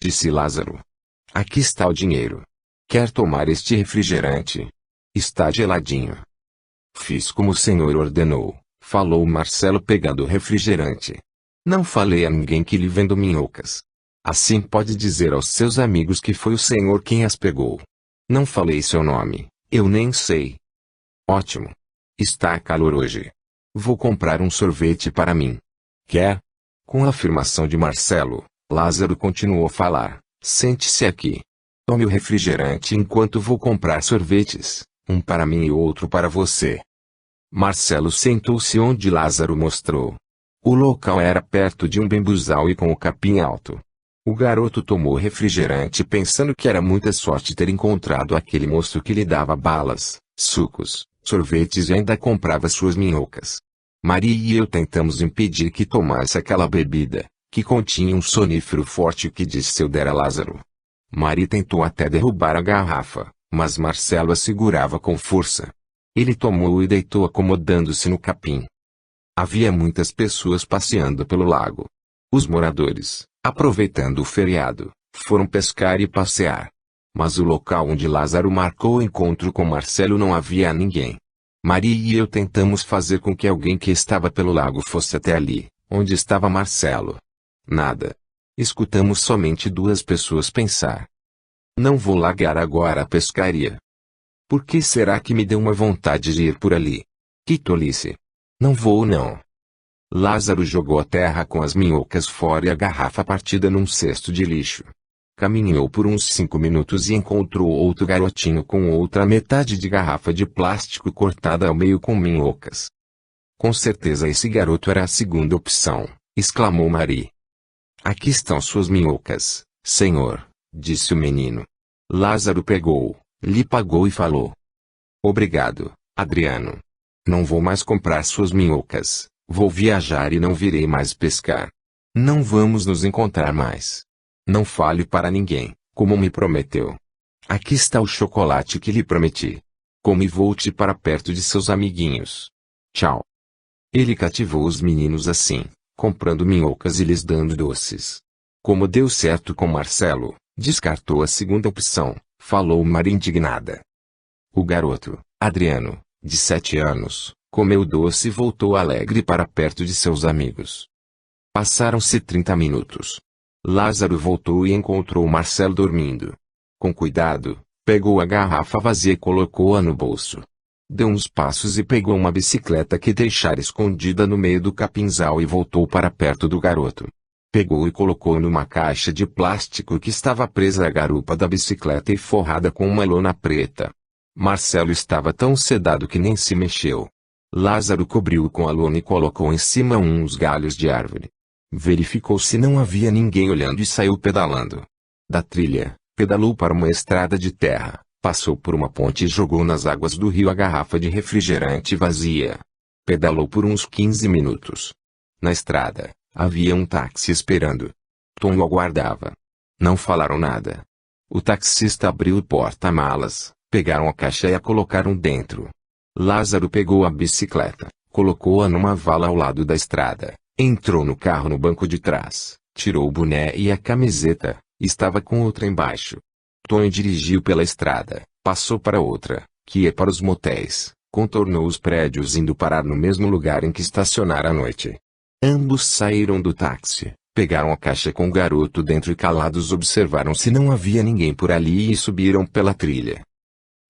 disse Lázaro. Aqui está o dinheiro. Quer tomar este refrigerante? Está geladinho. Fiz como o senhor ordenou, falou Marcelo pegando o refrigerante. Não falei a ninguém que lhe vendo minhocas. Assim pode dizer aos seus amigos que foi o senhor quem as pegou. Não falei seu nome, eu nem sei. Ótimo. Está calor hoje. Vou comprar um sorvete para mim. Quer? Com a afirmação de Marcelo, Lázaro continuou a falar. Sente-se aqui. Tome o refrigerante enquanto vou comprar sorvetes, um para mim e outro para você. Marcelo sentou-se onde Lázaro mostrou. O local era perto de um bembuzal e com o capim alto. O garoto tomou refrigerante pensando que era muita sorte ter encontrado aquele moço que lhe dava balas, sucos, sorvetes e ainda comprava suas minhocas. Maria e eu tentamos impedir que tomasse aquela bebida, que continha um sonífero forte que disse eu dera a Lázaro. Maria tentou até derrubar a garrafa, mas Marcelo a segurava com força. Ele tomou e deitou acomodando-se no capim. Havia muitas pessoas passeando pelo lago. Os moradores, aproveitando o feriado, foram pescar e passear. Mas o local onde Lázaro marcou o encontro com Marcelo não havia ninguém. Maria e eu tentamos fazer com que alguém que estava pelo lago fosse até ali, onde estava Marcelo. Nada. Escutamos somente duas pessoas pensar. Não vou largar agora a pescaria. Por que será que me deu uma vontade de ir por ali? Que tolice. Não vou não. Lázaro jogou a terra com as minhocas fora e a garrafa partida num cesto de lixo. Caminhou por uns 5 minutos e encontrou outro garotinho com outra metade de garrafa de plástico cortada ao meio com minhocas. Com certeza esse garoto era a segunda opção, exclamou Marie. Aqui estão suas minhocas, senhor, disse o menino. Lázaro pegou, lhe pagou e falou. Obrigado, Adriano. Não vou mais comprar suas minhocas, vou viajar e não virei mais pescar. Não vamos nos encontrar mais. Não fale para ninguém, como me prometeu. Aqui está o chocolate que lhe prometi. Come e volte para perto de seus amiguinhos. Tchau. Ele cativou os meninos assim, comprando minhocas e lhes dando doces. Como deu certo com Marcelo, descartou a segunda opção, falou Maria indignada. O garoto, Adriano, de 7 anos, comeu o doce e voltou alegre para perto de seus amigos. Passaram-se 30 minutos. Lázaro voltou e encontrou Marcelo dormindo. Com cuidado, pegou a garrafa vazia e colocou-a no bolso. Deu uns passos e pegou uma bicicleta que deixara escondida no meio do capinzal e voltou para perto do garoto. Pegou e colocou numa caixa de plástico que estava presa à garupa da bicicleta e forrada com uma lona preta. Marcelo estava tão sedado que nem se mexeu. Lázaro cobriu-o com a lona e colocou em cima uns galhos de árvore. Verificou se não havia ninguém olhando e saiu pedalando. Da trilha, pedalou para uma estrada de terra, passou por uma ponte e jogou nas águas do rio a garrafa de refrigerante vazia. Pedalou por uns 15 minutos. Na estrada, havia um táxi esperando. Tom o aguardava. Não falaram nada. O taxista abriu o porta-malas, pegaram a caixa e a colocaram dentro. Lázaro pegou a bicicleta, colocou-a numa vala ao lado da estrada. Entrou no carro no banco de trás, tirou o boné e a camiseta, estava com outra embaixo. Tony dirigiu pela estrada, passou para outra, que ia para os motéis, contornou os prédios indo parar no mesmo lugar em que estacionara à noite. Ambos saíram do táxi, pegaram a caixa com o garoto dentro e calados observaram se não havia ninguém por ali e subiram pela trilha.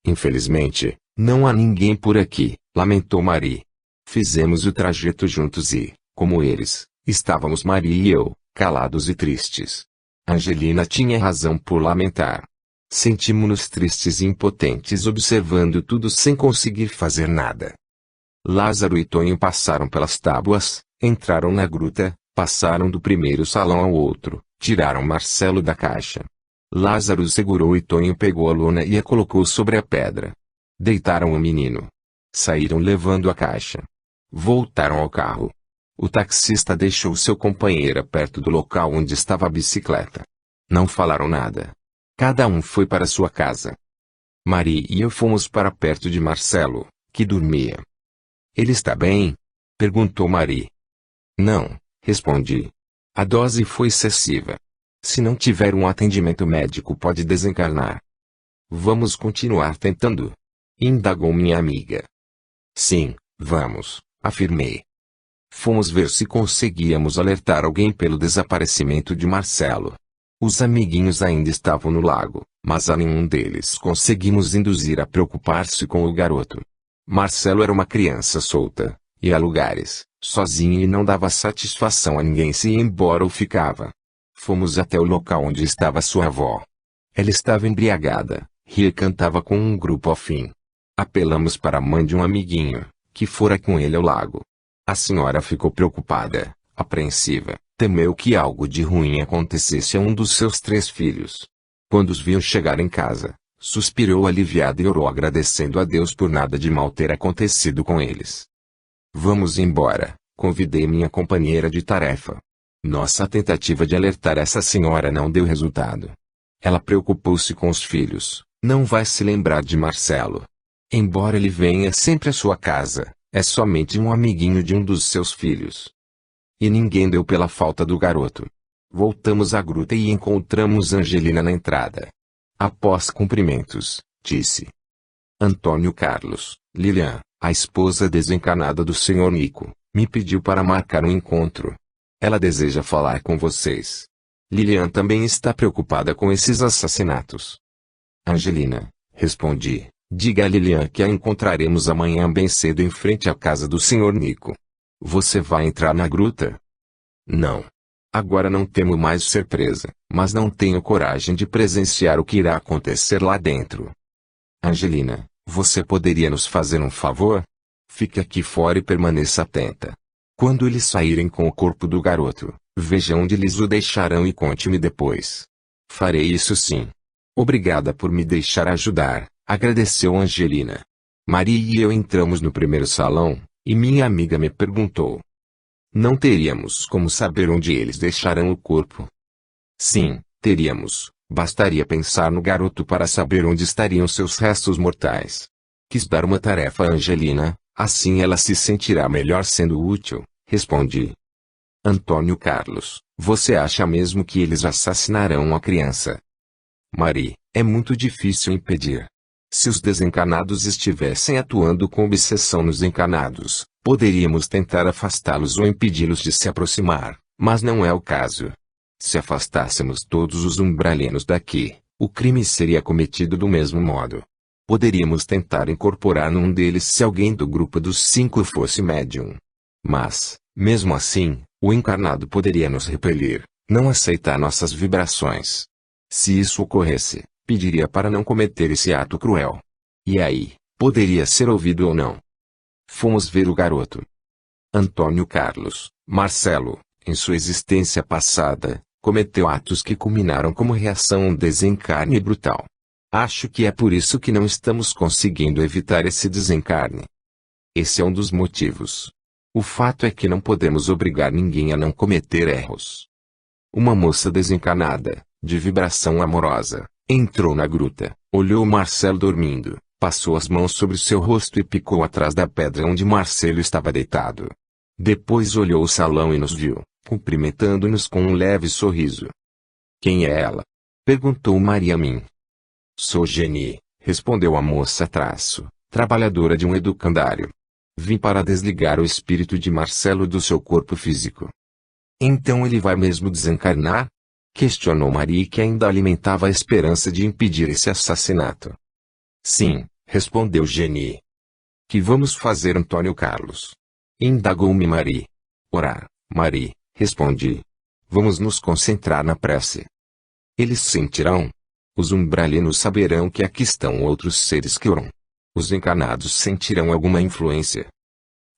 Infelizmente, não há ninguém por aqui, lamentou Marie. Fizemos o trajeto juntos e, como eles, estávamos Maria e eu, calados e tristes. Angelina tinha razão por lamentar. Sentimos-nos tristes e impotentes observando tudo sem conseguir fazer nada. Lázaro e Tonho passaram pelas tábuas, entraram na gruta, passaram do primeiro salão ao outro, tiraram Marcelo da caixa. Lázaro segurou e Tonho pegou a lona e a colocou sobre a pedra. Deitaram o menino. Saíram levando a caixa. Voltaram ao carro. O taxista deixou seu companheiro perto do local onde estava a bicicleta. Não falaram nada. Cada um foi para sua casa. Maria e eu fomos para perto de Marcelo, que dormia. Ele está bem? Perguntou Maria. Não, respondi. A dose foi excessiva. Se não tiver um atendimento médico pode desencarnar. Vamos continuar tentando? Indagou minha amiga. Sim, vamos, afirmei. Fomos ver se conseguíamos alertar alguém pelo desaparecimento de Marcelo. Os amiguinhos ainda estavam no lago, mas a nenhum deles conseguimos induzir a preocupar-se com o garoto. Marcelo era uma criança solta, ia a lugares, sozinho e não dava satisfação a ninguém se ia embora ou ficava. Fomos até o local onde estava sua avó. Ela estava embriagada, ria e cantava com um grupo ao fim. Apelamos para a mãe de um amiguinho, que fora com ele ao lago. A senhora ficou preocupada, apreensiva, temeu que algo de ruim acontecesse a um dos seus 3 filhos. Quando os viu chegar em casa, suspirou aliviada e orou agradecendo a Deus por nada de mal ter acontecido com eles. Vamos embora, convidei minha companheira de tarefa. Nossa tentativa de alertar essa senhora não deu resultado. Ela preocupou-se com os filhos, não vai se lembrar de Marcelo. Embora ele venha sempre à sua casa, é somente um amiguinho de um dos seus filhos. E ninguém deu pela falta do garoto. Voltamos à gruta e encontramos Angelina na entrada. Após cumprimentos, disse: Antônio Carlos, Lilian, a esposa desencarnada do Sr. Nico, me pediu para marcar um encontro. Ela deseja falar com vocês. Lilian também está preocupada com esses assassinatos. Angelina, respondi, diga a Lilian que a encontraremos amanhã bem cedo em frente à casa do Sr. Nico. Você vai entrar na gruta? Não. Agora não temo mais ser presa, mas não tenho coragem de presenciar o que irá acontecer lá dentro. Angelina, você poderia nos fazer um favor? Fique aqui fora e permaneça atenta. Quando eles saírem com o corpo do garoto, veja onde eles o deixarão e conte-me depois. Farei isso sim. Obrigada por me deixar ajudar, agradeceu Angelina. Maria e eu entramos no primeiro salão, e minha amiga me perguntou: não teríamos como saber onde eles deixarão o corpo? Sim, teríamos. Bastaria pensar no garoto para saber onde estariam seus restos mortais. Quis dar uma tarefa a Angelina, assim ela se sentirá melhor sendo útil, respondi. Antônio Carlos, você acha mesmo que eles assassinarão a criança? Mari, é muito difícil impedir. Se os desencarnados estivessem atuando com obsessão nos encarnados, poderíamos tentar afastá-los ou impedi-los de se aproximar, mas não é o caso. Se afastássemos todos os umbralinos daqui, o crime seria cometido do mesmo modo. Poderíamos tentar incorporar num deles se alguém do grupo dos 5 fosse médium. Mas, mesmo assim, o encarnado poderia nos repelir, não aceitar nossas vibrações. Se isso ocorresse, pediria para não cometer esse ato cruel. E aí, poderia ser ouvido ou não. Fomos ver o garoto. Antônio Carlos, Marcelo, em sua existência passada, cometeu atos que culminaram como reação a um desencarne brutal. Acho que é por isso que não estamos conseguindo evitar esse desencarne. Esse é um dos motivos. O fato é que não podemos obrigar ninguém a não cometer erros. Uma moça desencarnada, de vibração amorosa, entrou na gruta, olhou Marcelo dormindo, passou as mãos sobre seu rosto e picou atrás da pedra onde Marcelo estava deitado. Depois olhou o salão e nos viu, cumprimentando-nos com um leve sorriso. Quem é ela? Perguntou Maria a mim. Sou Geni, respondeu a moça trabalhadora de um educandário. Vim para desligar o espírito de Marcelo do seu corpo físico. Então ele vai mesmo desencarnar? Questionou Maria, que ainda alimentava a esperança de impedir esse assassinato. Sim, respondeu Geni. Que vamos fazer, Antônio Carlos? Indagou-me Maria. Orar, Maria, respondi. Vamos nos concentrar na prece. Eles sentirão. Os umbralinos saberão que aqui estão outros seres que oram. Os encarnados sentirão alguma influência.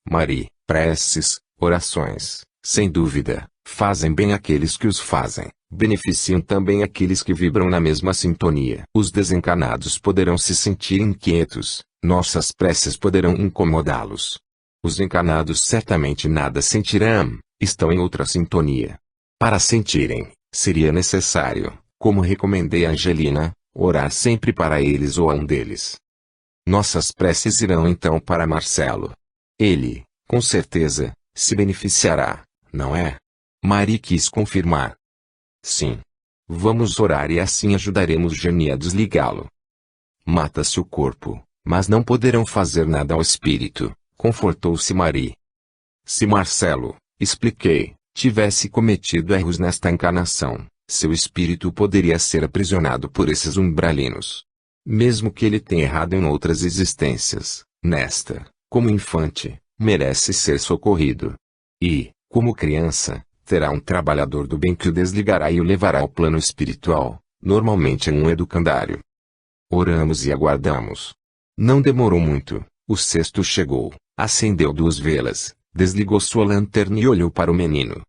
Maria, preces, orações, sem dúvida, fazem bem àqueles que os fazem, beneficiam também aqueles que vibram na mesma sintonia. Os desencarnados poderão se sentir inquietos, nossas preces poderão incomodá-los. Os encarnados certamente nada sentirão, estão em outra sintonia. Para sentirem, seria necessário, como recomendei a Angelina, orar sempre para eles ou a um deles. Nossas preces irão então para Marcelo. Ele, com certeza, se beneficiará, não é? Maria quis confirmar. Sim. Vamos orar e assim ajudaremos Jani a desligá-lo. Mata-se o corpo, mas não poderão fazer nada ao espírito, confortou-se Marie. Se Marcelo, expliquei, tivesse cometido erros nesta encarnação, seu espírito poderia ser aprisionado por esses umbralinos. Mesmo que ele tenha errado em outras existências, nesta, como infante, merece ser socorrido. E, como criança, terá um trabalhador do bem que o desligará e o levará ao plano espiritual, normalmente um educandário. Oramos e aguardamos. Não demorou muito, o cesto chegou, acendeu 2 velas, desligou sua lanterna e olhou para o menino.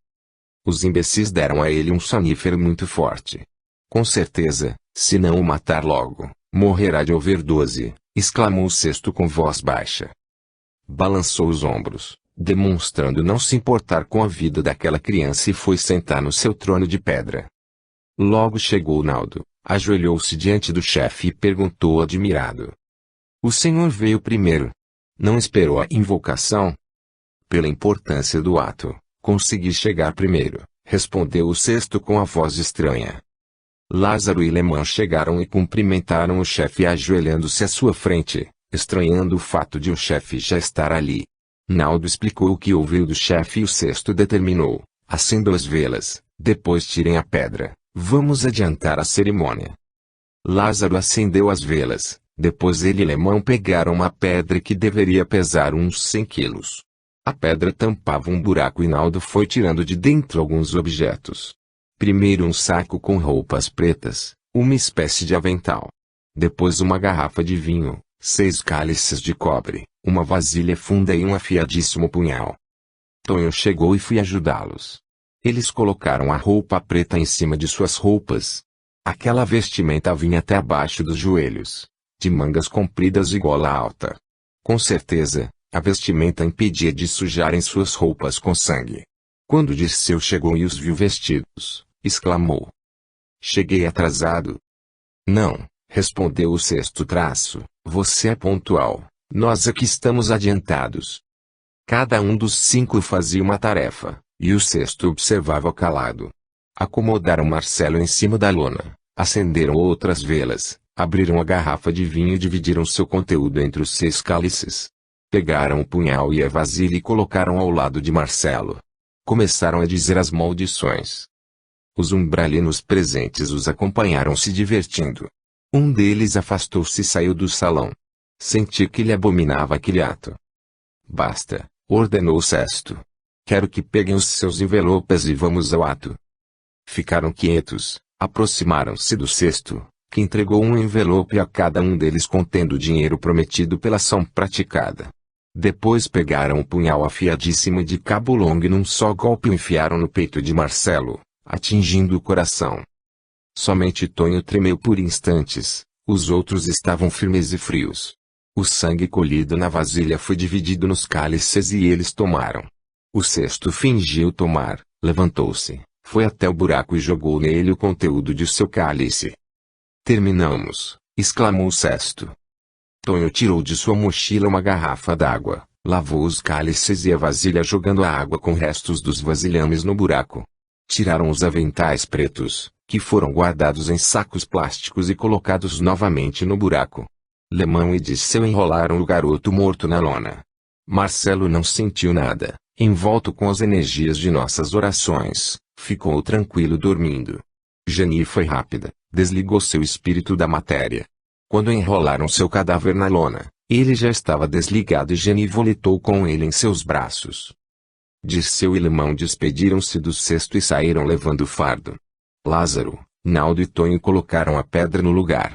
Os imbecis deram a ele um sonífero muito forte. Com certeza, se não o matar logo, morrerá de overdose, exclamou o cesto com voz baixa. Balançou os ombros, demonstrando não se importar com a vida daquela criança e foi sentar no seu trono de pedra. Logo chegou Naldo, ajoelhou-se diante do chefe e perguntou admirado. O senhor veio primeiro. Não esperou a invocação? Pela importância do ato, consegui chegar primeiro, respondeu o cesto com a voz estranha. Lázaro e Lemão chegaram e cumprimentaram o chefe ajoelhando-se à sua frente, estranhando o fato de o chefe já estar ali. Naldo explicou o que ouviu do chefe e o cesto determinou: acendam as velas, depois tirem a pedra, vamos adiantar a cerimônia. Lázaro acendeu as velas, depois ele e Lemão pegaram uma pedra que deveria pesar uns 100 quilos. A pedra tampava um buraco e Naldo foi tirando de dentro alguns objetos. Primeiro um saco com roupas pretas, uma espécie de avental. Depois uma garrafa de vinho, 6 cálices de cobre, uma vasilha funda e um afiadíssimo punhal. Tonho chegou e fui ajudá-los. Eles colocaram a roupa preta em cima de suas roupas. Aquela vestimenta vinha até abaixo dos joelhos, de mangas compridas e gola alta. Com certeza, a vestimenta impedia de sujarem suas roupas com sangue. Quando Dirceu chegou e os viu vestidos, exclamou: cheguei atrasado? Não, respondeu o cesto traço, você é pontual, nós aqui estamos adiantados. Cada um dos 5 fazia uma tarefa, e o cesto observava calado. Acomodaram Marcelo em cima da lona, acenderam outras velas, abriram a garrafa de vinho e dividiram seu conteúdo entre os 6 cálices. Pegaram o punhal e a vasilha e colocaram ao lado de Marcelo. Começaram a dizer as maldições. Os umbralinos presentes os acompanharam se divertindo. Um deles afastou-se e saiu do salão. Senti que lhe abominava aquele ato. Basta, ordenou o cesto. Quero que peguem os seus envelopes e vamos ao ato. Ficaram quietos, aproximaram-se do cesto, que entregou um envelope a cada um deles contendo o dinheiro prometido pela ação praticada. Depois pegaram o punhal afiadíssimo de cabo longo e num só golpe o enfiaram no peito de Marcelo, atingindo o coração. Somente Tonho tremeu por instantes, os outros estavam firmes e frios. O sangue colhido na vasilha foi dividido nos cálices e eles tomaram. O cesto fingiu tomar, levantou-se, foi até o buraco e jogou nele o conteúdo de seu cálice. Terminamos, exclamou o cesto. Tonho tirou de sua mochila uma garrafa d'água, lavou os cálices e a vasilha jogando a água com restos dos vasilhames no buraco. Tiraram os aventais pretos, que foram guardados em sacos plásticos e colocados novamente no buraco. Lemão e Dirceu enrolaram o garoto morto na lona. Marcelo não sentiu nada, envolto com as energias de nossas orações, ficou tranquilo dormindo. Jani foi rápida, desligou seu espírito da matéria. Quando enrolaram seu cadáver na lona, ele já estava desligado e Jani volitou com ele em seus braços. Dirceu e Lemão despediram-se do cesto e saíram levando o fardo. Lázaro, Naldo e Tonho colocaram a pedra no lugar.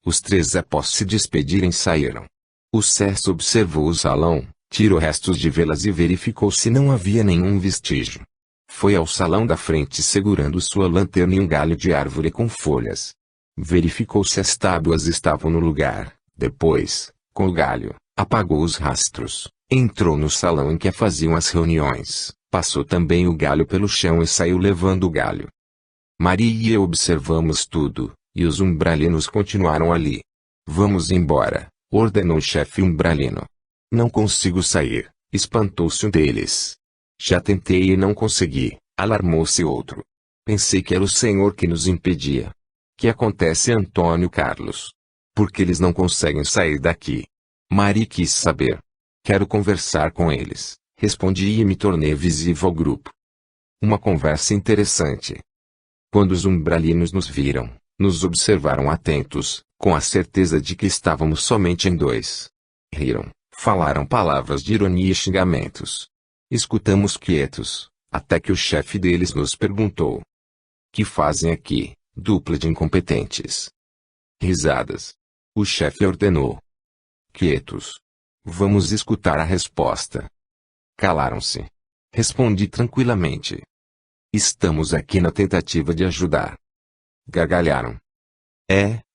Os 3 após se despedirem saíram. O cesto observou o salão, tirou restos de velas e verificou se não havia nenhum vestígio. Foi ao salão da frente segurando sua lanterna e um galho de árvore com folhas. Verificou se as tábuas estavam no lugar, depois, com o galho, apagou os rastros, entrou no salão em que faziam as reuniões, passou também o galho pelo chão e saiu levando o galho. Maria e eu observamos tudo, e os umbralinos continuaram ali. Vamos embora, ordenou o chefe umbralino. Não consigo sair, espantou-se um deles. Já tentei e não consegui, alarmou-se outro. Pensei que era o Senhor que nos impedia. Que acontece, Antônio Carlos? Por que eles não conseguem sair daqui? Mari quis saber. Quero conversar com eles, respondi e me tornei visível ao grupo. Uma conversa interessante. Quando os umbralinos nos viram, nos observaram atentos, com a certeza de que estávamos somente em dois. Riram, falaram palavras de ironia e xingamentos. Escutamos quietos, até que o chefe deles nos perguntou: que fazem aqui, dupla de incompetentes? Risadas. O chefe ordenou: quietos. Vamos escutar a resposta. Calaram-se. Respondi tranquilamente: estamos aqui na tentativa de ajudar. Gargalharam.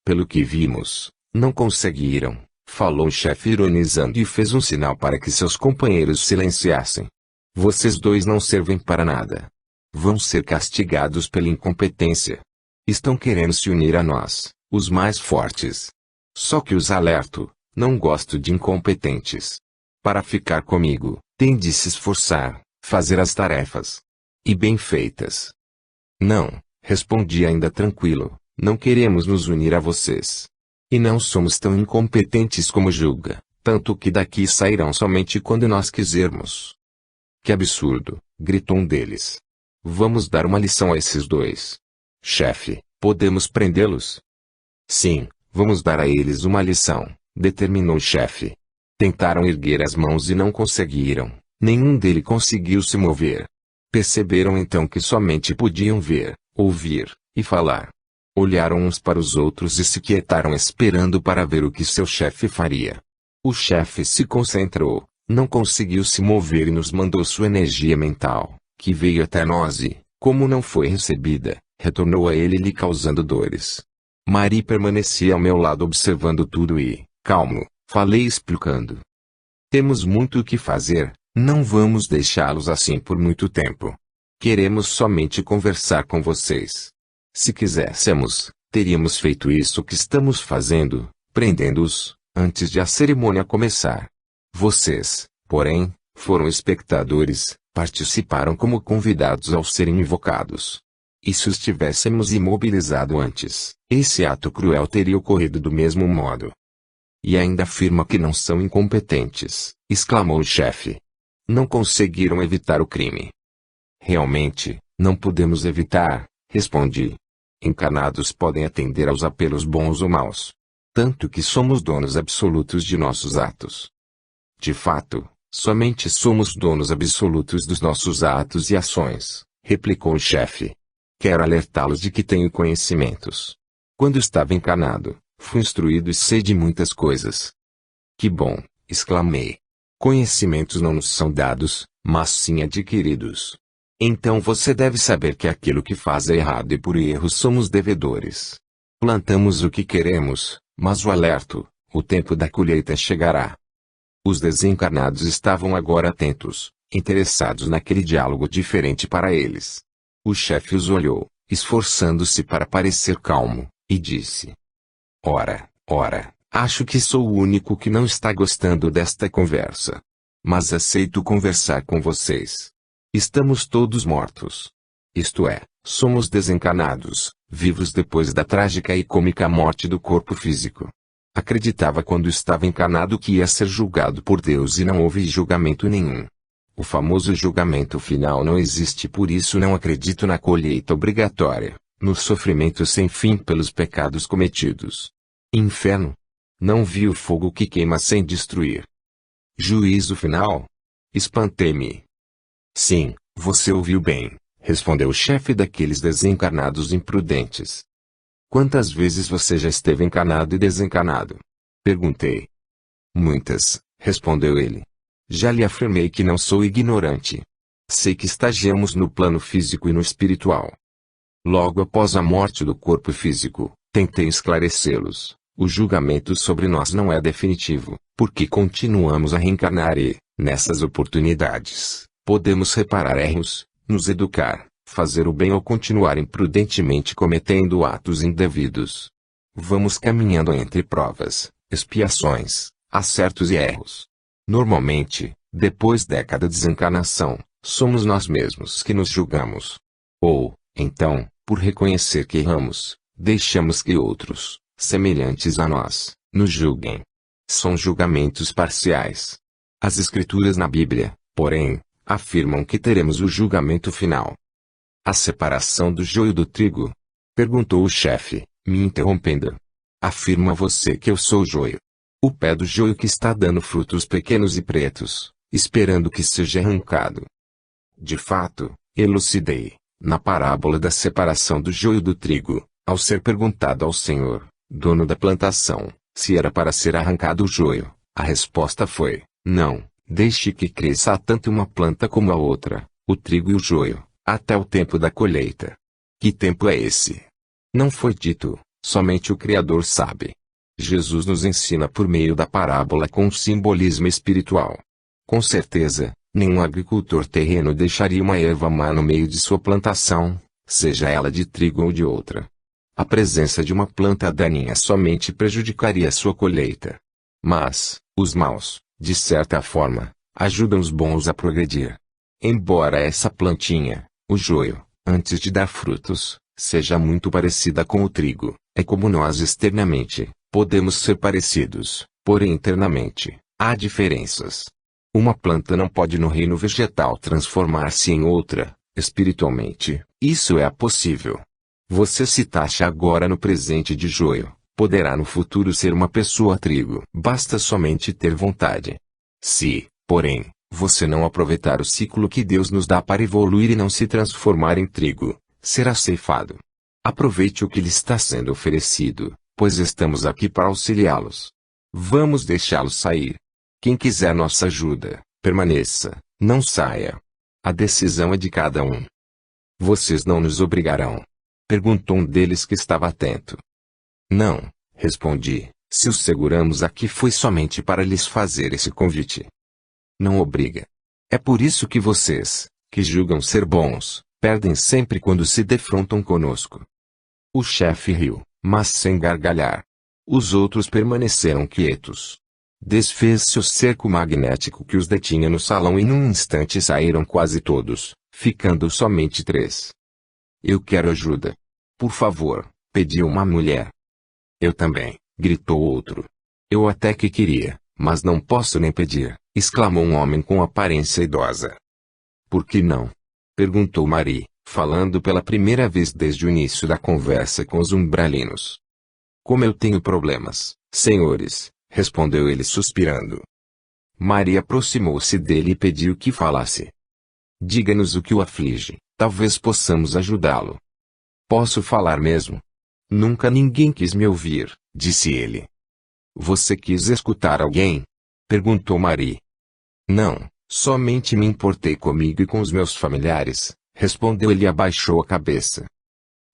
Pelo que vimos, não conseguiram, falou o chefe ironizando e fez um sinal para que seus companheiros silenciassem. Vocês dois não servem para nada. Vão ser castigados pela incompetência. Estão querendo se unir a nós, os mais fortes. Só que os alerto, não gosto de incompetentes. Para ficar comigo, tem de se esforçar, fazer as tarefas. E bem feitas. Não, respondi ainda tranquilo, não queremos nos unir a vocês. E não somos tão incompetentes como julga, tanto que daqui sairão somente quando nós quisermos. Que absurdo, gritou um deles. Vamos dar uma lição a esses dois. Chefe, podemos prendê-los? Sim, vamos dar a eles uma lição, determinou o chefe. Tentaram erguer as mãos e não conseguiram, nenhum deles conseguiu se mover. Perceberam então que somente podiam ver, ouvir e falar. Olharam uns para os outros e se quietaram esperando para ver o que seu chefe faria. O chefe se concentrou, não conseguiu se mover e nos mandou sua energia mental, que veio até nós e, como não foi recebida, retornou a ele lhe causando dores. Mari permanecia ao meu lado observando tudo e, calmo, falei explicando. Temos muito o que fazer, não vamos deixá-los assim por muito tempo. Queremos somente conversar com vocês. Se quiséssemos, teríamos feito isso que estamos fazendo, prendendo-os, antes de a cerimônia começar. Vocês, porém, foram espectadores, participaram como convidados ao serem invocados. E se os tivéssemos imobilizado antes, esse ato cruel teria ocorrido do mesmo modo. E ainda afirma que não são incompetentes, exclamou o chefe. Não conseguiram evitar o crime. Realmente, não podemos evitar, respondi. Encarnados podem atender aos apelos bons ou maus. Tanto que somos donos absolutos de nossos atos. De fato, somente somos donos absolutos dos nossos atos e ações, replicou o chefe. Quero alertá-los de que tenho conhecimentos. Quando estava encarnado, fui instruído e sei de muitas coisas. Que bom, exclamei. Conhecimentos não nos são dados, mas sim adquiridos. Então você deve saber que aquilo que faz é errado e por erro somos devedores. Plantamos o que queremos, mas o alerto, o tempo da colheita chegará. Os desencarnados estavam agora atentos, interessados naquele diálogo diferente para eles. O chefe os olhou, esforçando-se para parecer calmo, e disse: Ora, acho que sou o único que não está gostando desta conversa. Mas aceito conversar com vocês. Estamos todos mortos. Isto é, somos desencarnados, vivos depois da trágica e cômica morte do corpo físico. Acreditava quando estava encarnado que ia ser julgado por Deus e não houve julgamento nenhum. O famoso julgamento final não existe, por isso não acredito na colheita obrigatória, no sofrimento sem fim pelos pecados cometidos. Inferno. Não vi o fogo que queima sem destruir. Juízo final? Espantei-me. Sim, você ouviu bem, respondeu o chefe daqueles desencarnados imprudentes. Quantas vezes você já esteve encarnado e desencarnado? Perguntei. Muitas, respondeu ele. Já lhe afirmei que não sou ignorante. Sei que estagiamos no plano físico e no espiritual. Logo após a morte do corpo físico, tentei esclarecê-los. O julgamento sobre nós não é definitivo, porque continuamos a reencarnar e, nessas oportunidades, podemos reparar erros, nos educar, fazer o bem ou continuar imprudentemente cometendo atos indevidos. Vamos caminhando entre provas, expiações, acertos e erros. Normalmente, depois de cada desencarnação, somos nós mesmos que nos julgamos. Ou, Então, por reconhecer que erramos, deixamos que outros, semelhantes a nós, nos julguem. São julgamentos parciais. As Escrituras na Bíblia, porém, afirmam que teremos o julgamento final. A separação do joio do trigo? Perguntou o chefe, me interrompendo. Afirma você que eu sou o joio. O pé do joio que está dando frutos pequenos e pretos, esperando que seja arrancado. De fato, elucidei, na parábola da separação do joio do trigo, ao ser perguntado ao Senhor, dono da plantação, se era para ser arrancado o joio, a resposta foi, não, deixe que cresça tanto uma planta como a outra, o trigo e o joio, até o tempo da colheita. Que tempo é esse? Não foi dito, somente o Criador sabe. Jesus nos ensina por meio da parábola com um simbolismo espiritual. Com certeza, nenhum agricultor terreno deixaria uma erva má no meio de sua plantação, seja ela de trigo ou de outra. A presença de uma planta daninha somente prejudicaria sua colheita. Mas, os maus, de certa forma, ajudam os bons a progredir. Embora essa plantinha, o joio, antes de dar frutos, seja muito parecida com o trigo, é como nós externamente, podemos ser parecidos, porém internamente, há diferenças. Uma planta não pode no reino vegetal transformar-se em outra, espiritualmente, isso é possível. Você se taxa agora no presente de joio, poderá no futuro ser uma pessoa trigo. Basta somente ter vontade. Se, porém, você não aproveitar o ciclo que Deus nos dá para evoluir e não se transformar em trigo, será ceifado. Aproveite o que lhe está sendo oferecido, pois estamos aqui para auxiliá-los. Vamos deixá-los sair. Quem quiser nossa ajuda, permaneça, não saia. A decisão é de cada um. Vocês não nos obrigarão? Perguntou um deles que estava atento. Não, respondi, se os seguramos aqui foi somente para lhes fazer esse convite. Não obriga. É por isso que vocês, que julgam ser bons, perdem sempre quando se defrontam conosco. O chefe riu, mas sem gargalhar. Os outros permaneceram quietos. Desfez-se o cerco magnético que os detinha no salão e num instante saíram quase todos, ficando somente 3. Eu quero ajuda. Por favor, pediu uma mulher. Eu também, gritou outro. Eu até que queria, mas não posso nem pedir, exclamou um homem com aparência idosa. Por que não? Perguntou Marie, falando pela primeira vez desde o início da conversa com os umbralinos. Como eu tenho problemas, senhores, respondeu ele suspirando. Maria aproximou-se dele e pediu que falasse. Diga-nos o que o aflige, talvez possamos ajudá-lo. Posso falar mesmo? Nunca ninguém quis me ouvir, disse ele. Você quis escutar alguém? Perguntou Marie. Não, somente me importei comigo e com os meus familiares, respondeu ele e abaixou a cabeça.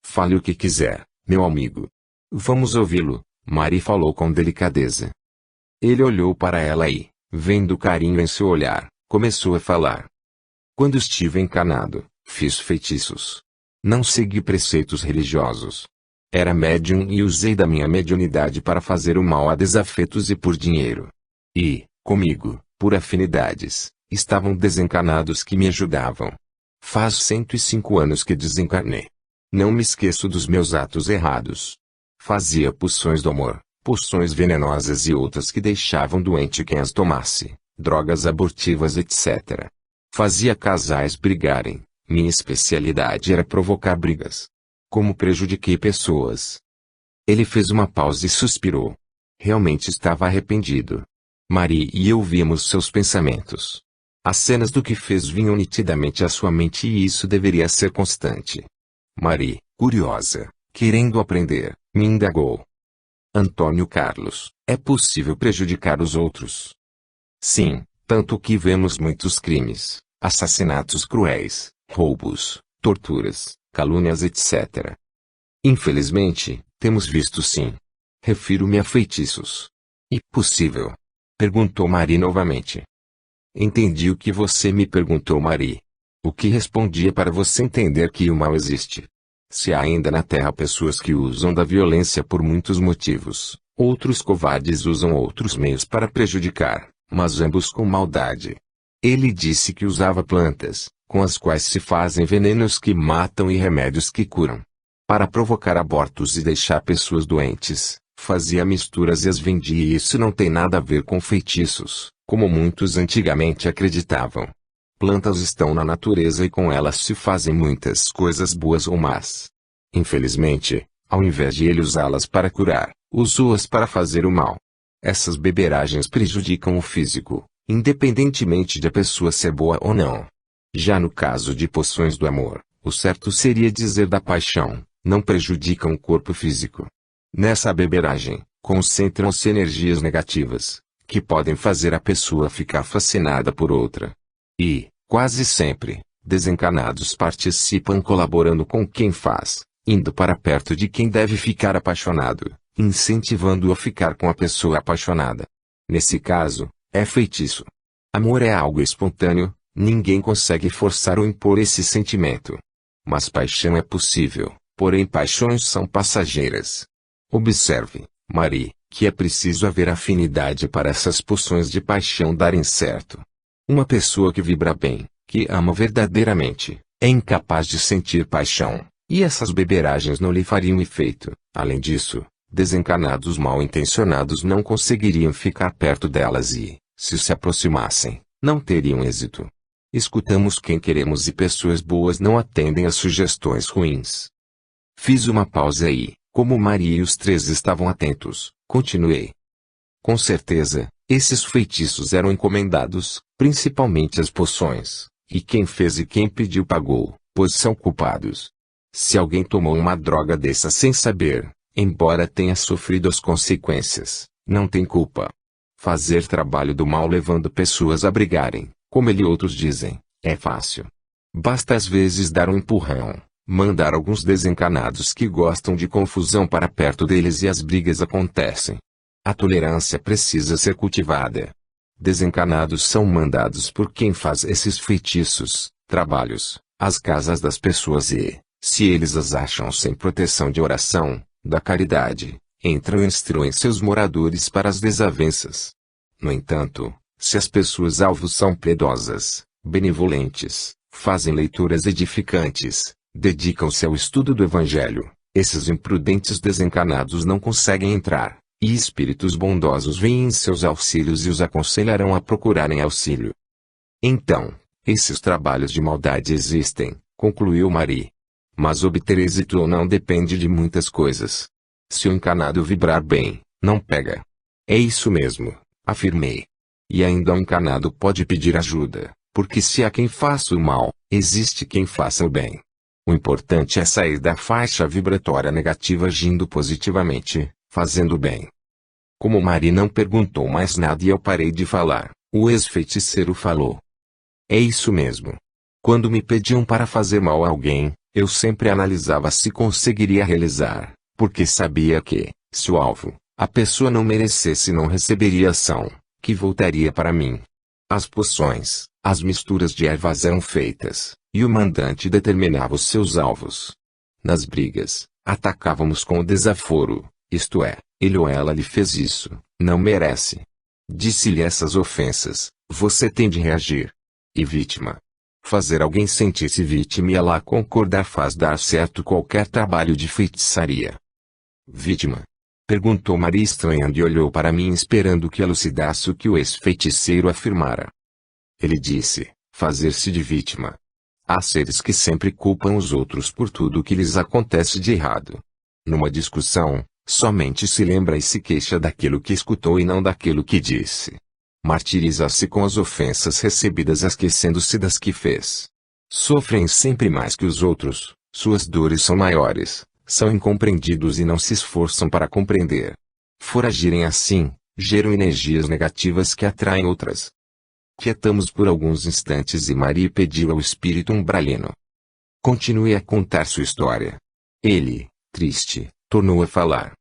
Fale o que quiser, meu amigo. Vamos ouvi-lo, Marie falou com delicadeza. Ele olhou para ela e, vendo carinho em seu olhar, começou a falar. Quando estive encanado, fiz feitiços. Não segui preceitos religiosos. Era médium e usei da minha mediunidade para fazer o mal a desafetos e por dinheiro. E, comigo, por afinidades, estavam desencanados que me ajudavam. Faz 105 anos que desencarnei. Não me esqueço dos meus atos errados. Fazia poções do amor, poções venenosas e outras que deixavam doente quem as tomasse, drogas abortivas etc. Fazia casais brigarem, minha especialidade era provocar brigas. Como prejudiquei pessoas. Ele fez uma pausa e suspirou. Realmente estava arrependido. Marie e eu víamos seus pensamentos. As cenas do que fez vinham nitidamente à sua mente e isso deveria ser constante. Marie, curiosa, querendo aprender, me indagou. Antônio Carlos, é possível prejudicar os outros? Sim, tanto que vemos muitos crimes, assassinatos cruéis, roubos, torturas, calúnias etc. Infelizmente, temos visto sim. Refiro-me a feitiços. E possível? Perguntou Marie novamente. Entendi o que você me perguntou, Marie. O que respondi é para você entender que o mal existe. Se há ainda na Terra pessoas que usam da violência por muitos motivos, outros covardes usam outros meios para prejudicar, mas ambos com maldade. Ele disse que usava plantas, com as quais se fazem venenos que matam e remédios que curam. Para provocar abortos e deixar pessoas doentes, fazia misturas e as vendia, e isso não tem nada a ver com feitiços, como muitos antigamente acreditavam. Plantas estão na natureza e com elas se fazem muitas coisas boas ou más. Infelizmente, ao invés de ele usá-las para curar, usou-as para fazer o mal. Essas beberagens prejudicam o físico, independentemente de a pessoa ser boa ou não. Já no caso de poções do amor, o certo seria dizer da paixão, não prejudicam o corpo físico. Nessa beberagem, concentram-se energias negativas, que podem fazer a pessoa ficar fascinada por outra. E, quase sempre, desencanados participam colaborando com quem faz, indo para perto de quem deve ficar apaixonado, incentivando-o a ficar com a pessoa apaixonada. Nesse caso, é feitiço. Amor é algo espontâneo, ninguém consegue forçar ou impor esse sentimento. Mas paixão é possível, porém paixões são passageiras. Observe, Marie, que é preciso haver afinidade para essas poções de paixão darem certo. Uma pessoa que vibra bem, que ama verdadeiramente, é incapaz de sentir paixão, e essas beberagens não lhe fariam efeito. Além disso, desencanados mal intencionados não conseguiriam ficar perto delas e, se aproximassem, não teriam êxito. Escutamos quem queremos e pessoas boas não atendem às sugestões ruins. Fiz uma pausa e, como Maria e os três estavam atentos, continuei. Com certeza, esses feitiços eram encomendados, principalmente as poções, e quem fez e quem pediu pagou, pois são culpados. Se alguém tomou uma droga dessa sem saber, embora tenha sofrido as consequências, não tem culpa. Fazer trabalho do mal levando pessoas a brigarem, como ele e outros dizem, é fácil. Basta às vezes dar um empurrão, mandar alguns desencanados que gostam de confusão para perto deles e as brigas acontecem. A tolerância precisa ser cultivada. Desencanados são mandados por quem faz esses feitiços, trabalhos, às casas das pessoas e, se eles as acham sem proteção de oração, da caridade, entram e instruem seus moradores para as desavenças. No entanto, se as pessoas alvos são piedosas, benevolentes, fazem leituras edificantes, dedicam-se ao estudo do Evangelho, esses imprudentes desencanados não conseguem entrar. E espíritos bondosos vêm em seus auxílios e os aconselharão a procurarem auxílio. Então, esses trabalhos de maldade existem, concluiu Marie. Mas obter êxito ou não depende de muitas coisas. Se o encanado vibrar bem, não pega. É isso mesmo, afirmei. E ainda o encanado pode pedir ajuda, porque se há quem faça o mal, existe quem faça o bem. O importante é sair da faixa vibratória negativa agindo positivamente, fazendo bem. Como Marie não perguntou mais nada e eu parei de falar, o ex-feiticeiro falou. É isso mesmo. Quando me pediam para fazer mal a alguém, eu sempre analisava se conseguiria realizar, porque sabia que, se o alvo, a pessoa não merecesse, não receberia ação, que voltaria para mim. As poções, as misturas de ervas eram feitas, e o mandante determinava os seus alvos. Nas brigas, atacávamos com o desaforo, isto é, ele ou ela lhe fez isso, não merece. Disse-lhe essas ofensas, você tem de reagir. E vítima. Fazer alguém sentir-se vítima e ela concordar faz dar certo qualquer trabalho de feitiçaria. Vítima? Perguntou Maria estranhando e olhou para mim esperando que elucidasse o que o ex-feiticeiro afirmara. Ele disse, fazer-se de vítima. Há seres que sempre culpam os outros por tudo o que lhes acontece de errado. Numa discussão, somente se lembra e se queixa daquilo que escutou e não daquilo que disse. Martiriza-se com as ofensas recebidas esquecendo-se das que fez. Sofrem sempre mais que os outros, suas dores são maiores, são incompreendidos e não se esforçam para compreender. For agirem assim, geram energias negativas que atraem outras. Quietamos por alguns instantes e Maria pediu ao espírito umbralino. Continue a contar sua história. Ele, triste, tornou a falar.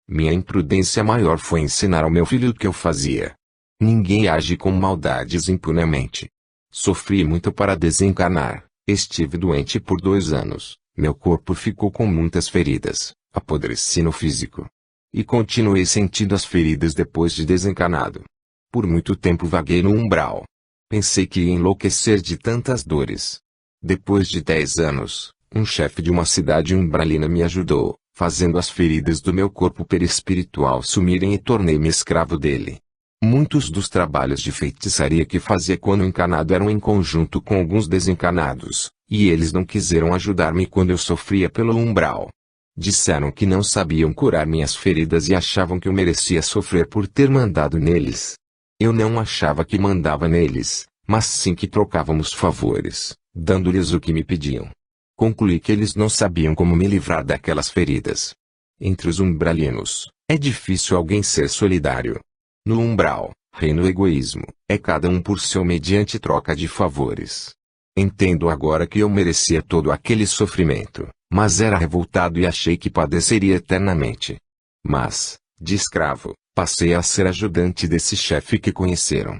Minha imprudência maior foi ensinar ao meu filho o que eu fazia. Ninguém age com maldades impunemente. Sofri muito para desencarnar, estive doente por 2 anos, meu corpo ficou com muitas feridas, apodreci no físico. E continuei sentindo as feridas depois de desencarnado. Por muito tempo vaguei no umbral. Pensei que ia enlouquecer de tantas dores. Depois de 10 anos, um chefe de uma cidade umbralina me ajudou, fazendo as feridas do meu corpo perispiritual sumirem e tornei-me escravo dele. Muitos dos trabalhos de feitiçaria que fazia quando encanado eram em conjunto com alguns desencanados, e eles não quiseram ajudar-me quando eu sofria pelo umbral. Disseram que não sabiam curar minhas feridas e achavam que eu merecia sofrer por ter mandado neles. Eu não achava que mandava neles, mas sim que trocávamos favores, dando-lhes o que me pediam. Concluí que eles não sabiam como me livrar daquelas feridas. Entre os umbralinos, é difícil alguém ser solidário. No umbral, reina o egoísmo, é cada um por seu mediante troca de favores. Entendo agora que eu merecia todo aquele sofrimento, mas era revoltado e achei que padeceria eternamente. Mas, de escravo, passei a ser ajudante desse chefe que conheceram.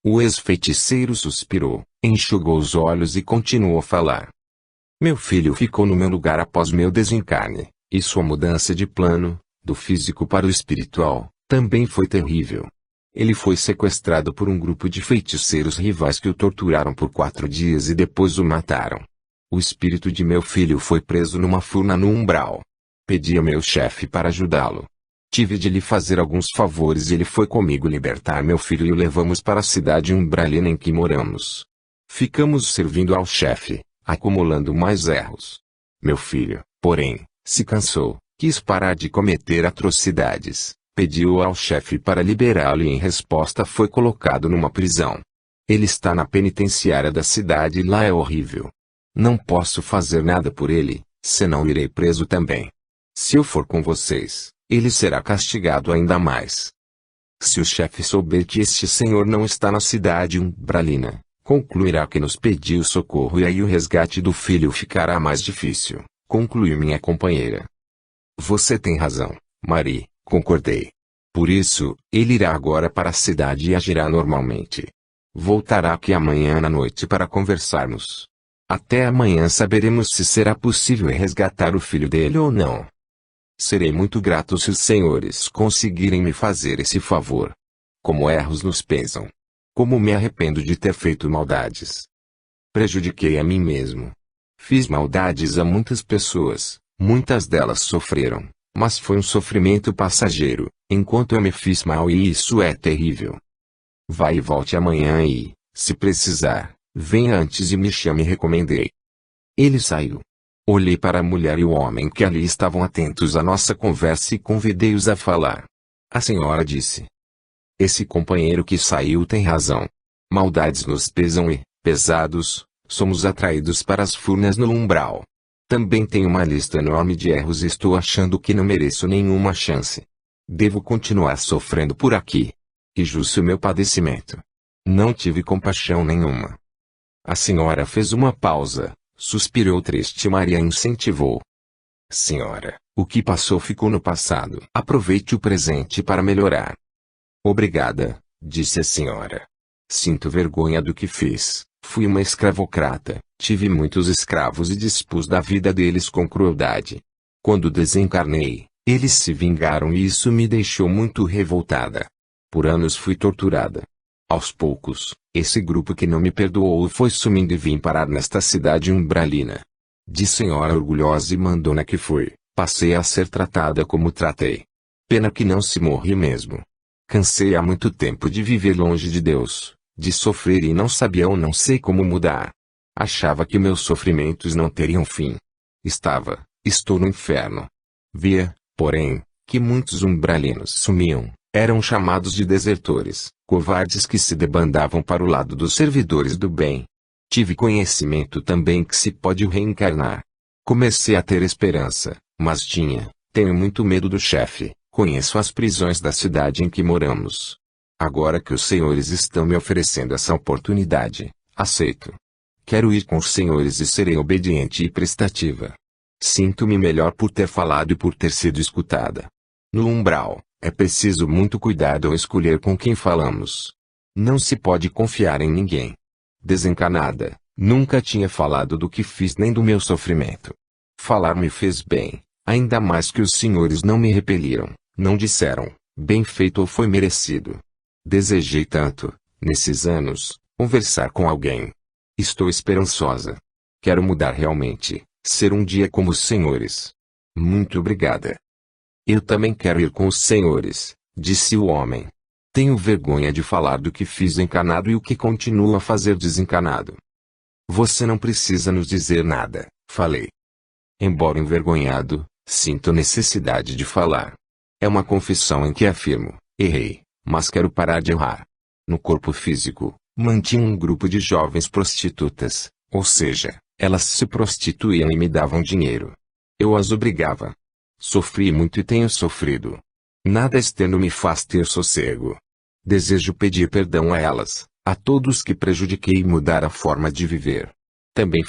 O ex-feiticeiro suspirou, enxugou os olhos e continuou a falar. Meu filho ficou no meu lugar após meu desencarne, e sua mudança de plano, do físico para o espiritual, também foi terrível. Ele foi sequestrado por um grupo de feiticeiros rivais que o torturaram por 4 dias e depois o mataram. O espírito de meu filho foi preso numa furna no umbral. Pedi ao meu chefe para ajudá-lo. Tive de lhe fazer alguns favores e ele foi comigo libertar meu filho e o levamos para a cidade umbralina em que moramos. Ficamos servindo ao chefe, acumulando mais erros. Meu filho, porém, se cansou, quis parar de cometer atrocidades. Pediu ao chefe para liberá-lo e em resposta foi colocado numa prisão. Ele está na penitenciária da cidade e lá é horrível. Não posso fazer nada por ele, senão irei preso também. Se eu for com vocês, ele será castigado ainda mais. Se o chefe souber que este senhor não está na cidade umbralina, concluirá que nos pediu socorro e aí o resgate do filho ficará mais difícil, concluiu minha companheira. Você tem razão, Marie. Concordei. Por isso, ele irá agora para a cidade e agirá normalmente. Voltará aqui amanhã à noite para conversarmos. Até amanhã saberemos se será possível resgatar o filho dele ou não. Serei muito grato se os senhores conseguirem me fazer esse favor. Como erros nos pesam. Como me arrependo de ter feito maldades. Prejudiquei a mim mesmo. Fiz maldades a muitas pessoas, muitas delas sofreram. Mas foi um sofrimento passageiro, enquanto eu me fiz mal e isso é terrível. Vá e volte amanhã e, se precisar, venha antes e me chame, recomendei. Ele saiu. Olhei para a mulher e o homem que ali estavam atentos à nossa conversa e convidei-os a falar. A senhora disse. Esse companheiro que saiu tem razão. Maldades nos pesam e, pesados, somos atraídos para as furnas no umbral. Também tenho uma lista enorme de erros e estou achando que não mereço nenhuma chance. Devo continuar sofrendo por aqui. E justo o meu padecimento. Não tive compaixão nenhuma. A senhora fez uma pausa, suspirou triste e Maria incentivou. Senhora, o que passou ficou no passado. Aproveite o presente para melhorar. Obrigada, disse a senhora. Sinto vergonha do que fiz. Fui uma escravocrata, tive muitos escravos e dispus da vida deles com crueldade. Quando desencarnei, eles se vingaram e isso me deixou muito revoltada. Por anos fui torturada. Aos poucos, esse grupo que não me perdoou foi sumindo e vim parar nesta cidade umbralina. De senhora orgulhosa e mandona que fui, passei a ser tratada como tratei. Pena que não se morri mesmo. Cansei há muito tempo de viver longe de Deus. De sofrer e não sabia ou não sei como mudar. Achava que meus sofrimentos não teriam fim. Estou no inferno. Via, porém, que muitos umbralinos sumiam, eram chamados de desertores, covardes que se debandavam para o lado dos servidores do bem. Tive conhecimento também que se pode reencarnar. Comecei a ter esperança, mas tenho muito medo do chefe, conheço as prisões da cidade em que moramos. Agora que os senhores estão me oferecendo essa oportunidade, aceito. Quero ir com os senhores e serei obediente e prestativa. Sinto-me melhor por ter falado e por ter sido escutada. No umbral, é preciso muito cuidado ao escolher com quem falamos. Não se pode confiar em ninguém. Desencanada, nunca tinha falado do que fiz nem do meu sofrimento. Falar me fez bem, ainda mais que os senhores não me repeliram, não disseram, bem feito ou foi merecido. Desejei tanto, nesses anos, conversar com alguém. Estou esperançosa. Quero mudar realmente, ser um dia como os senhores. Muito obrigada. Eu também quero ir com os senhores, disse o homem. Tenho vergonha de falar do que fiz encanado e o que continuo a fazer desencanado. Você não precisa nos dizer nada, falei. Embora envergonhado, sinto necessidade de falar. É uma confissão em que afirmo, errei, mas quero parar de errar. No corpo físico, mantinha um grupo de jovens prostitutas, ou seja, elas se prostituíam e me davam dinheiro. Eu as obrigava. Sofri muito e tenho sofrido. Nada externo me faz ter sossego. Desejo pedir perdão a elas, a todos que prejudiquei e mudar a forma de viver. Também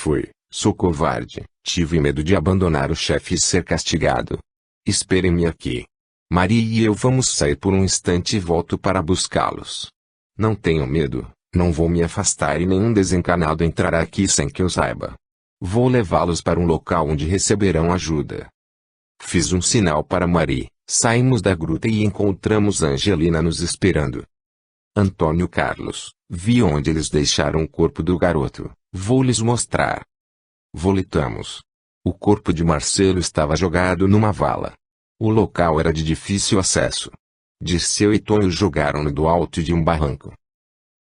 sou covarde, tive medo de abandonar o chefe e ser castigado. Esperem-me aqui. Maria e eu vamos sair por um instante e volto para buscá-los. Não tenham medo, não vou me afastar e nenhum desencanado entrará aqui sem que eu saiba. Vou levá-los para um local onde receberão ajuda. Fiz um sinal para Marie, saímos da gruta e encontramos Angelina nos esperando. Antônio Carlos, vi onde eles deixaram o corpo do garoto, vou lhes mostrar. Voltamos. O corpo de Marcelo estava jogado numa vala. O local era de difícil acesso. Dirceu e Tonho jogaram-no do alto de um barranco.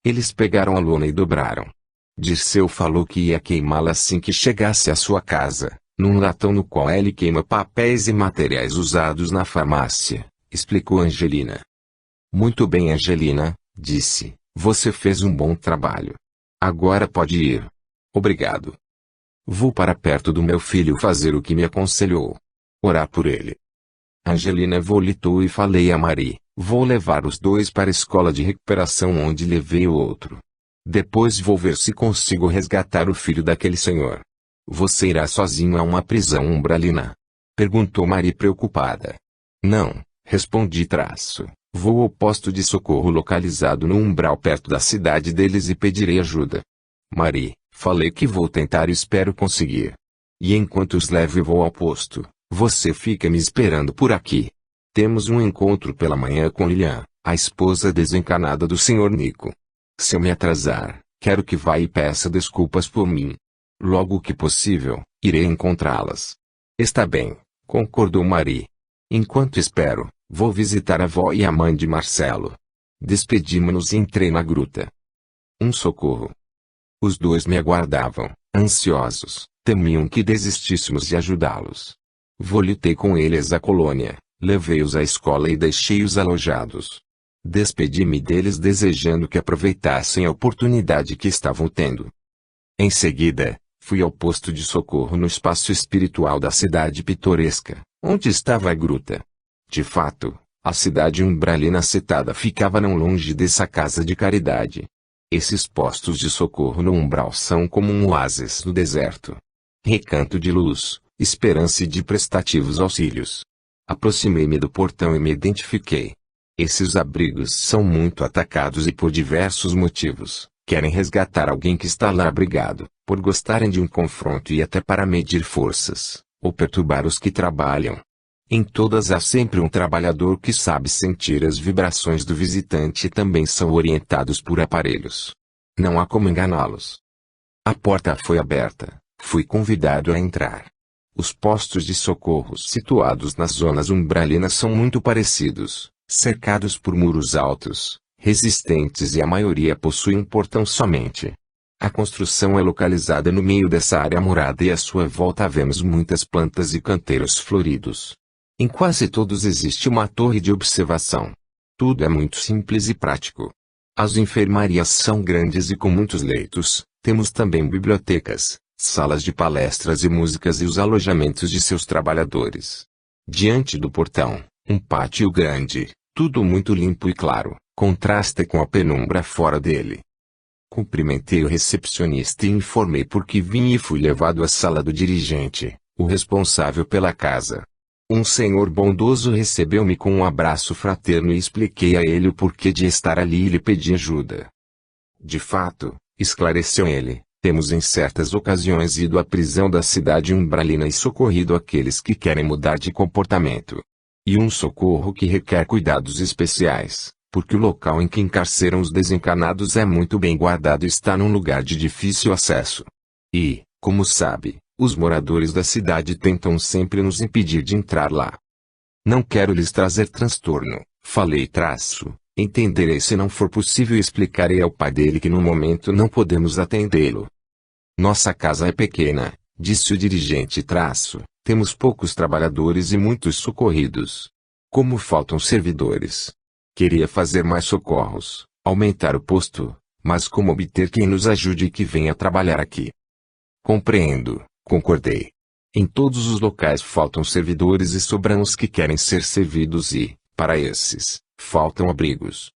Eles pegaram a lona e dobraram. Dirceu falou que ia queimá-la assim que chegasse à sua casa, num latão no qual ele queima papéis e materiais usados na farmácia, explicou Angelina. Muito bem, Angelina, disse, você fez um bom trabalho. Agora pode ir. Obrigado. Vou para perto do meu filho fazer o que me aconselhou. Orar por ele. Angelina volitou e falei a Marie, vou levar os dois para a escola de recuperação onde levei o outro. Depois vou ver se consigo resgatar o filho daquele senhor. Você irá sozinho a uma prisão umbralina? Perguntou Marie preocupada. Não, respondi vou ao posto de socorro localizado no umbral perto da cidade deles e pedirei ajuda. Marie, falei que vou tentar e espero conseguir. E enquanto os levo e vou ao posto, você fica me esperando por aqui. Temos um encontro pela manhã com Lilian, a esposa desencanada do Sr. Nico. Se eu me atrasar, quero que vá e peça desculpas por mim. Logo que possível, irei encontrá-las. Está bem, concordou Marie. Enquanto espero, vou visitar a avó e a mãe de Marcelo. Despedimos-nos e entrei na gruta. Um socorro. Os dois me aguardavam, ansiosos, temiam que desistíssemos de ajudá-los. Voltei com eles à colônia, levei-os à escola e deixei-os alojados. Despedi-me deles desejando que aproveitassem a oportunidade que estavam tendo. Em seguida, fui ao posto de socorro no espaço espiritual da cidade pitoresca, onde estava a gruta. De fato, a cidade umbralina citada ficava não longe dessa casa de caridade. Esses postos de socorro no umbral são como um oásis no deserto. Recanto de luz, esperança e de prestativos auxílios. Aproximei-me do portão e me identifiquei. Esses abrigos são muito atacados e por diversos motivos. Querem resgatar alguém que está lá abrigado, por gostarem de um confronto e até para medir forças, ou perturbar os que trabalham. Em todas há sempre um trabalhador que sabe sentir as vibrações do visitante e também são orientados por aparelhos. Não há como enganá-los. A porta foi aberta, fui convidado a entrar. Os postos de socorro situados nas zonas umbralinas são muito parecidos, cercados por muros altos, resistentes e a maioria possui um portão somente. A construção é localizada no meio dessa área murada e à sua volta vemos muitas plantas e canteiros floridos. Em quase todos existe uma torre de observação. Tudo é muito simples e prático. As enfermarias são grandes e com muitos leitos, temos também bibliotecas, salas de palestras e músicas e os alojamentos de seus trabalhadores. Diante do portão, um pátio grande, tudo muito limpo e claro, contrasta com a penumbra fora dele. Cumprimentei o recepcionista e informei por que vim e fui levado à sala do dirigente, o responsável pela casa. Um senhor bondoso recebeu-me com um abraço fraterno e expliquei a ele o porquê de estar ali e lhe pedi ajuda. De fato, esclareceu ele, temos em certas ocasiões ido à prisão da cidade umbralina e socorrido aqueles que querem mudar de comportamento. E um socorro que requer cuidados especiais, porque o local em que encarceram os desencanados é muito bem guardado e está num lugar de difícil acesso. E, como sabe, os moradores da cidade tentam sempre nos impedir de entrar lá. Não quero lhes trazer transtorno, falei. Entenderei se não for possível e explicarei ao pai dele que no momento não podemos atendê-lo. Nossa casa é pequena, disse o dirigente. Temos poucos trabalhadores e muitos socorridos. Como faltam servidores. Queria fazer mais socorros, aumentar o posto, mas como obter quem nos ajude e que venha trabalhar aqui? Compreendo, concordei. Em todos os locais faltam servidores e sobram os que querem ser servidos e, para esses, faltam abrigos.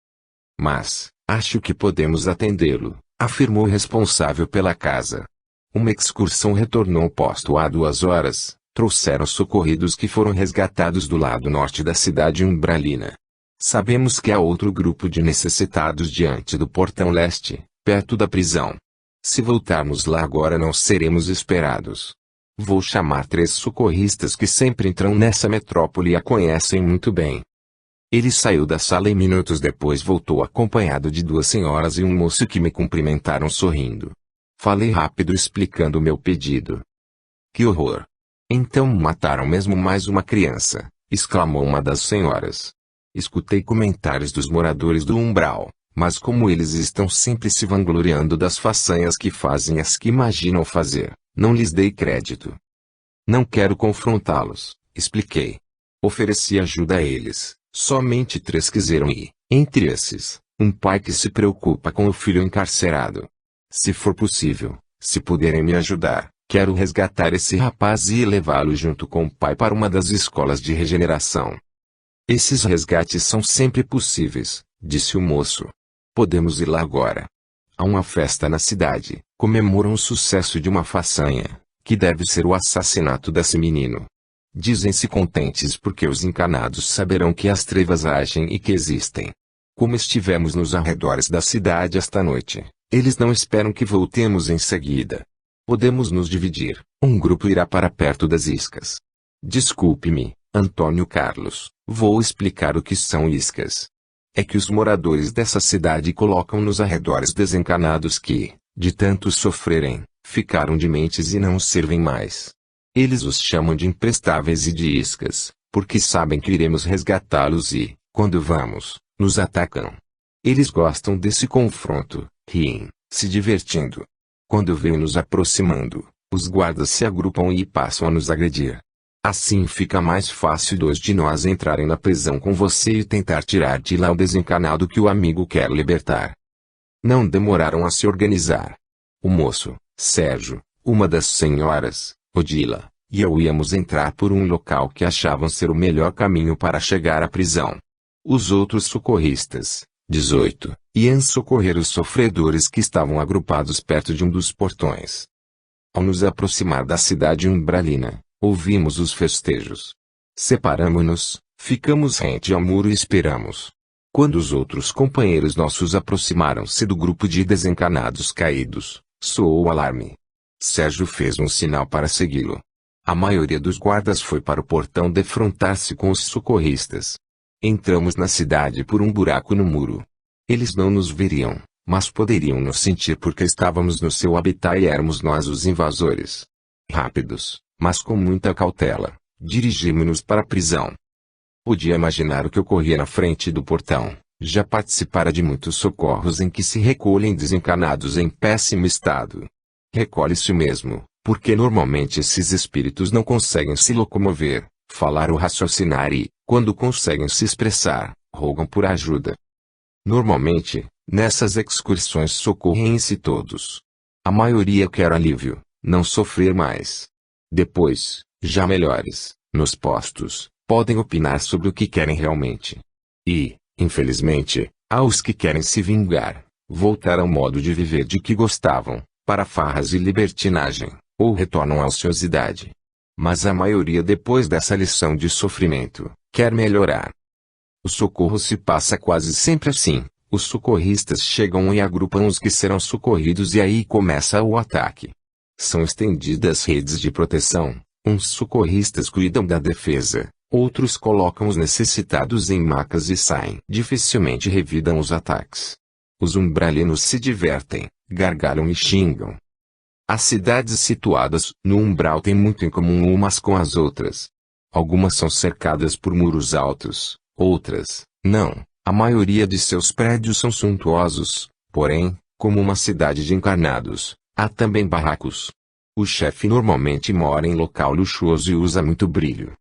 Mas, acho que podemos atendê-lo, afirmou o responsável pela casa. Uma excursão retornou ao posto há 2 horas, trouxeram socorridos que foram resgatados do lado norte da cidade umbralina. Sabemos que há outro grupo de necessitados diante do portão leste, perto da prisão. Se voltarmos lá agora não seremos esperados. Vou chamar 3 socorristas que sempre entram nessa metrópole e a conhecem muito bem. Ele saiu da sala e minutos depois voltou acompanhado de 2 senhoras e um moço que me cumprimentaram sorrindo. Falei rápido explicando meu pedido. Que horror! Então mataram mesmo mais uma criança, exclamou uma das senhoras. Escutei comentários dos moradores do umbral, mas como eles estão sempre se vangloriando das façanhas que fazem as que imaginam fazer, não lhes dei crédito. Não quero confrontá-los, expliquei. Ofereci ajuda a eles, somente 3 quiseram ir, entre esses, um pai que se preocupa com o filho encarcerado. Se for possível, se puderem me ajudar, quero resgatar esse rapaz e levá-lo junto com o pai para uma das escolas de regeneração. Esses resgates são sempre possíveis, disse o moço. Podemos ir lá agora. Há uma festa na cidade, comemoram o sucesso de uma façanha, que deve ser o assassinato desse menino. Dizem-se contentes porque os encanados saberão que as trevas agem e que existem. Como estivemos nos arredores da cidade esta noite, eles não esperam que voltemos em seguida. Podemos nos dividir, um grupo irá para perto das iscas. Desculpe-me, Antônio Carlos, vou explicar o que são iscas. É que os moradores dessa cidade colocam nos arredores desencanados que, de tanto sofrerem, ficaram dementes e não servem mais. Eles os chamam de imprestáveis e de iscas, porque sabem que iremos resgatá-los e, quando vamos, nos atacam. Eles gostam desse confronto, riem, se divertindo. Quando veem nos aproximando, os guardas se agrupam e passam a nos agredir. Assim fica mais fácil 2 de nós entrarem na prisão com você e tentar tirar de lá o desencanado que o amigo quer libertar. Não demoraram a se organizar. O moço, Sérgio, uma das senhoras, Odila, e eu íamos entrar por um local que achavam ser o melhor caminho para chegar à prisão. Os outros socorristas, 18, iam socorrer os sofredores que estavam agrupados perto de um dos portões. Ao nos aproximar da cidade umbralina, ouvimos os festejos. Separamo-nos, ficamos rente ao muro e esperamos. Quando os outros companheiros nossos aproximaram-se do grupo de desencanados caídos, soou o alarme. Sérgio fez um sinal para segui-lo. A maioria dos guardas foi para o portão defrontar-se com os socorristas. Entramos na cidade por um buraco no muro. Eles não nos veriam, mas poderiam nos sentir porque estávamos no seu habitat e éramos nós os invasores. Rápidos, mas com muita cautela, dirigimos-nos para a prisão. Podia imaginar o que ocorria na frente do portão. Já participara de muitos socorros em que se recolhem desencanados em péssimo estado. Recolhe-se mesmo, porque normalmente esses espíritos não conseguem se locomover, falar ou raciocinar e, quando conseguem se expressar, rogam por ajuda. Normalmente, nessas excursões socorrem-se todos. A maioria quer alívio, não sofrer mais. Depois, já melhores, nos postos, podem opinar sobre o que querem realmente. E, infelizmente, há os que querem se vingar, voltar ao modo de viver de que gostavam, para farras e libertinagem, ou retornam à ociosidade. Mas a maioria depois dessa lição de sofrimento, quer melhorar. O socorro se passa quase sempre assim, os socorristas chegam e agrupam os que serão socorridos e aí começa o ataque. São estendidas redes de proteção, uns socorristas cuidam da defesa, Outros colocam os necessitados em macas e saem. Dificilmente revidam os ataques. Os umbralinos se divertem, gargalham e xingam. As cidades situadas no umbral têm muito em comum umas com as outras. Algumas são cercadas por muros altos, outras, não. A maioria de seus prédios são suntuosos, porém, como uma cidade de encarnados, há também barracos. O chefe normalmente mora em local luxuoso e usa muito brilho.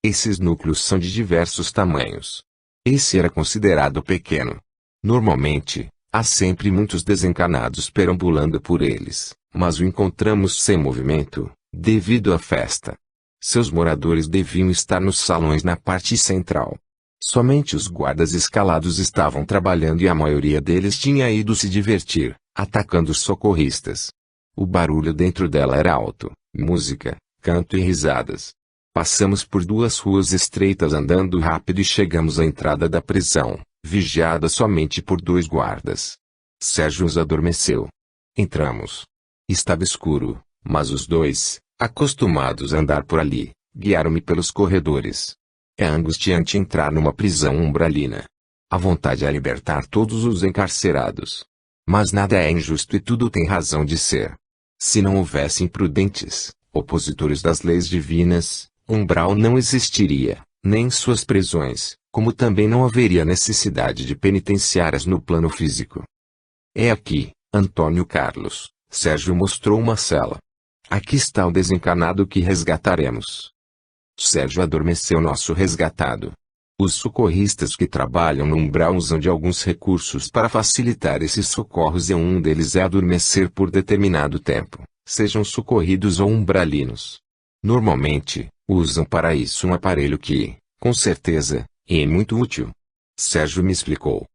Esses núcleos são de diversos tamanhos. Esse era considerado pequeno. Normalmente, há sempre muitos desencarnados perambulando por eles, mas o encontramos sem movimento, devido à festa. Seus moradores deviam estar nos salões na parte central. Somente os guardas escalados estavam trabalhando e a maioria deles tinha ido se divertir, atacando os socorristas. O barulho dentro dela era alto, música, canto e risadas. Passamos por 2 ruas estreitas andando rápido e chegamos à entrada da prisão, vigiada somente por 2 guardas. Sérgio os adormeceu. Entramos. Estava escuro, mas os 2, acostumados a andar por ali, guiaram-me pelos corredores. É angustiante entrar numa prisão umbralina. A vontade é libertar todos os encarcerados. Mas nada é injusto e tudo tem razão de ser. Se não houvesse imprudentes, opositores das leis divinas, umbral não existiria, nem suas prisões, como também não haveria necessidade de penitenciárias no plano físico. É aqui, Antônio Carlos, Sérgio mostrou uma cela. Aqui está o desencarnado que resgataremos. Sérgio adormeceu nosso resgatado. Os socorristas que trabalham no umbral usam de alguns recursos para facilitar esses socorros e um deles é adormecer por determinado tempo, sejam socorridos ou umbralinos. Normalmente, usam para isso um aparelho que, com certeza, é muito útil. Sérgio me explicou.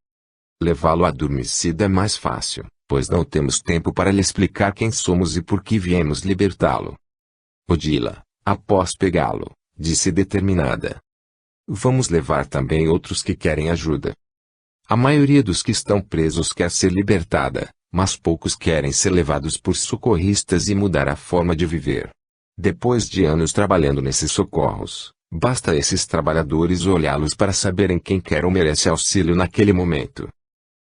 Levá-lo adormecido é mais fácil, pois não temos tempo para lhe explicar quem somos e por que viemos libertá-lo. Odila, após pegá-lo, disse determinada. Vamos levar também outros que querem ajuda. A maioria dos que estão presos quer ser libertada, mas poucos querem ser levados por socorristas e mudar a forma de viver. Depois de anos trabalhando nesses socorros, basta esses trabalhadores olhá-los para saberem quem quer ou merece auxílio naquele momento.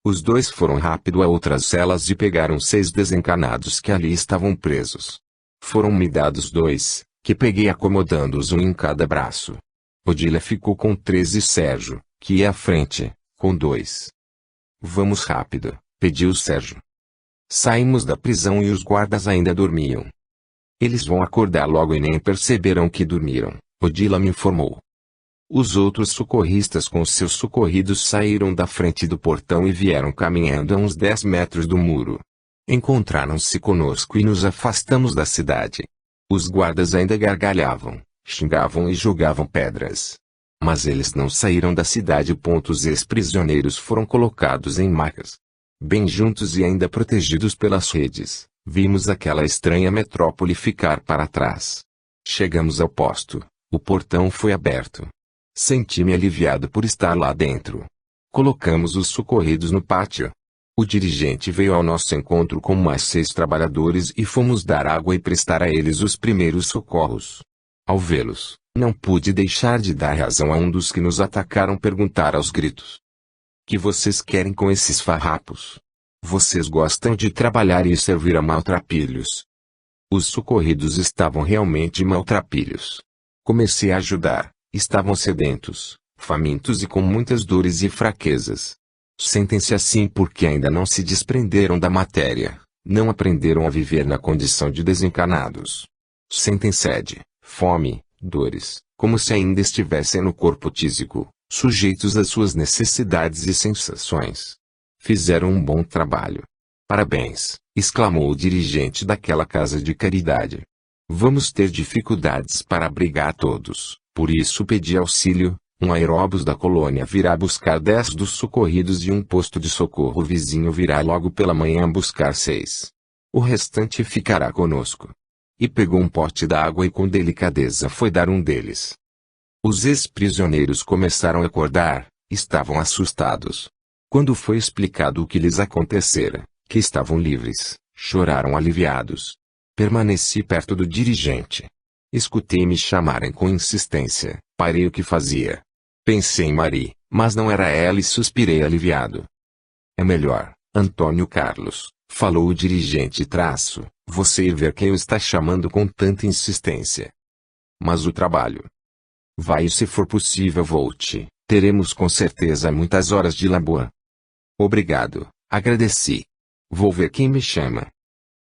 Os 2 foram rápido a outras celas e pegaram 6 desencarnados que ali estavam presos. Foram-me dados 2, que peguei acomodando-os um em cada braço. Odila ficou com 3 e Sérgio, que ia à frente, com 2. Vamos rápido, pediu Sérgio. Saímos da prisão e os guardas ainda dormiam. Eles vão acordar logo e nem perceberão que dormiram, Odila me informou. Os outros socorristas com seus socorridos saíram da frente do portão e vieram caminhando a uns 10 metros do muro. Encontraram-se conosco e nos afastamos da cidade. Os guardas ainda gargalhavam, xingavam e jogavam pedras. Mas eles não saíram da cidade. Os ex-prisioneiros foram colocados em macas. Bem juntos e ainda protegidos pelas redes, vimos aquela estranha metrópole ficar para trás. Chegamos ao posto. O portão foi aberto. Senti-me aliviado por estar lá dentro. Colocamos os socorridos no pátio. O dirigente veio ao nosso encontro com mais 6 trabalhadores e fomos dar água e prestar a eles os primeiros socorros. Ao vê-los, não pude deixar de dar razão a um dos que nos atacaram perguntar aos gritos. Que vocês querem com esses farrapos? Vocês gostam de trabalhar e servir a maltrapilhos? Os socorridos estavam realmente maltrapilhos. Comecei a ajudar. Estavam sedentos, famintos e com muitas dores e fraquezas. Sentem-se assim porque ainda não se desprenderam da matéria, não aprenderam a viver na condição de desencarnados. Sentem sede, fome, dores, como se ainda estivessem no corpo físico, sujeitos às suas necessidades e sensações. Fizeram um bom trabalho. Parabéns, exclamou o dirigente daquela casa de caridade. Vamos ter dificuldades para abrigar todos. Por isso pedi auxílio, um aeróbus da colônia virá buscar 10 dos socorridos e um posto de socorro vizinho virá logo pela manhã buscar 6. O restante ficará conosco. E pegou um pote d'água e com delicadeza foi dar um deles. Os ex-prisioneiros começaram a acordar, estavam assustados. Quando foi explicado o que lhes acontecera, que estavam livres, choraram aliviados. Permaneci perto do dirigente. Escutei-me chamarem com insistência, Parei o que fazia. Pensei em Marie, mas não era ela e suspirei aliviado. É melhor, Antônio Carlos, falou o dirigente traço, você ir ver quem o está chamando com tanta insistência. Mas o trabalho. Vai e se for possível volte, teremos com certeza muitas horas de labor. Obrigado, agradeci. Vou ver quem me chama.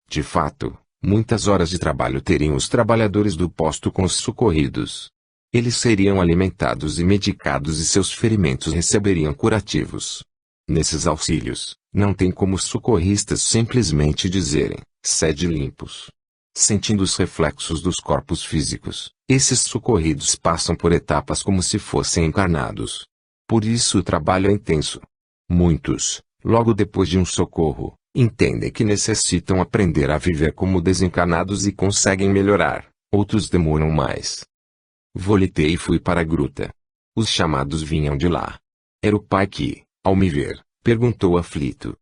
De fato, muitas horas de trabalho teriam os trabalhadores do posto com os socorridos. Eles seriam alimentados e medicados e seus ferimentos receberiam curativos. Nesses auxílios, não tem como os socorristas simplesmente dizerem, sede limpos. Sentindo os reflexos dos corpos físicos, esses socorridos passam por etapas como se fossem encarnados. Por isso o trabalho é intenso. Muitos, logo depois de um socorro, entendem que necessitam aprender a viver como desencarnados e conseguem melhorar, outros demoram mais. Voltei e fui para a gruta. Os chamados vinham de lá. Era o pai que, ao me ver, perguntou aflito.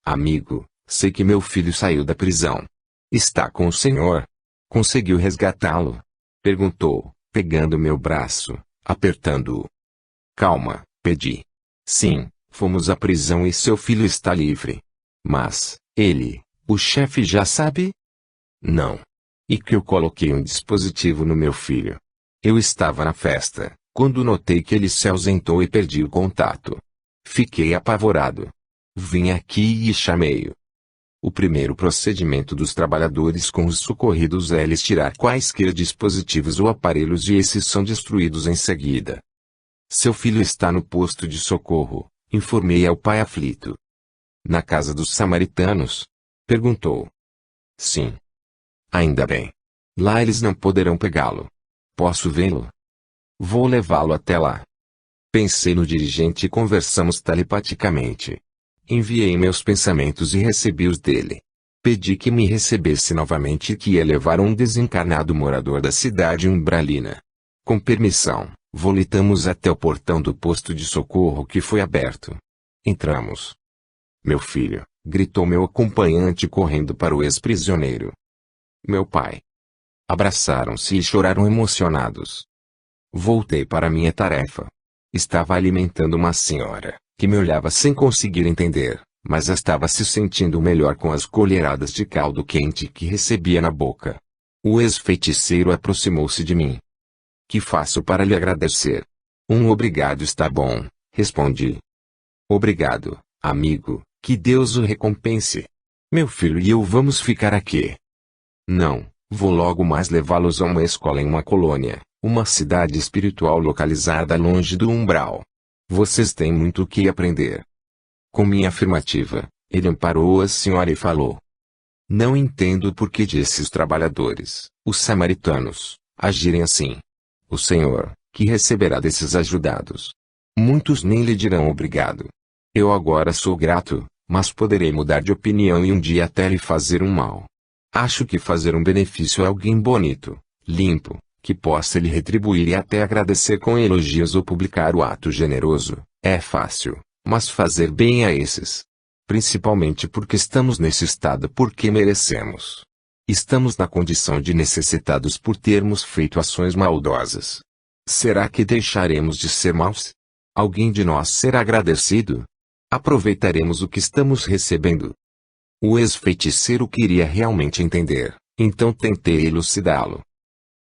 Amigo, sei que meu filho saiu da prisão. Está com o senhor? Conseguiu resgatá-lo? Perguntou, pegando meu braço, apertando-o. Calma, pedi. Sim, fomos à prisão e seu filho está livre. Mas, ele, o chefe já sabe? Não. E que eu coloquei um dispositivo no meu filho. Eu estava na festa, quando notei que ele se ausentou e perdi o contato. Fiquei apavorado. Vim aqui e chamei-o. O primeiro procedimento dos trabalhadores com os socorridos é lhes tirar quaisquer dispositivos ou aparelhos e esses são destruídos em seguida. Seu filho está no posto de socorro, informei ao pai aflito. Na casa dos samaritanos? Perguntou. Sim. Ainda bem. Lá eles não poderão pegá-lo. Posso vê-lo? Vou levá-lo até lá. Pensei no dirigente e conversamos telepaticamente. Enviei meus pensamentos e recebi os dele. Pedi que me recebesse novamente e que ia levar um desencarnado morador da cidade umbralina. Com permissão, voltamos até o portão do posto de socorro que foi aberto. Entramos. Meu filho, gritou meu acompanhante correndo para o ex-prisioneiro. Meu pai. Abraçaram-se e choraram emocionados. Voltei para minha tarefa. Estava alimentando uma senhora, que me olhava sem conseguir entender, mas estava se sentindo melhor com as colheradas de caldo quente que recebia na boca. O ex-feiticeiro aproximou-se de mim. Que faço para lhe agradecer? Um obrigado está bom, respondi. Obrigado, amigo, que Deus o recompense. Meu filho e eu vamos ficar aqui. Não, vou logo mais levá-los a uma escola em uma colônia, uma cidade espiritual localizada longe do umbral. Vocês têm muito o que aprender. Com minha afirmativa, ele amparou a senhora e falou. Não entendo por que disse os trabalhadores, os samaritanos, agirem assim. O senhor, que receberá desses ajudados. Muitos nem lhe dirão obrigado. Eu agora sou grato, mas poderei mudar de opinião e um dia até lhe fazer um mal. Acho que fazer um benefício a alguém bonito, limpo, que possa lhe retribuir e até agradecer com elogios ou publicar o ato generoso, é fácil, mas fazer bem a esses. Principalmente porque estamos nesse estado porque merecemos. Estamos na condição de necessitados por termos feito ações maldosas. Será que deixaremos de ser maus? Alguém de nós será agradecido? Aproveitaremos o que estamos recebendo? O ex-feiticeiro queria realmente entender, então tentei elucidá-lo.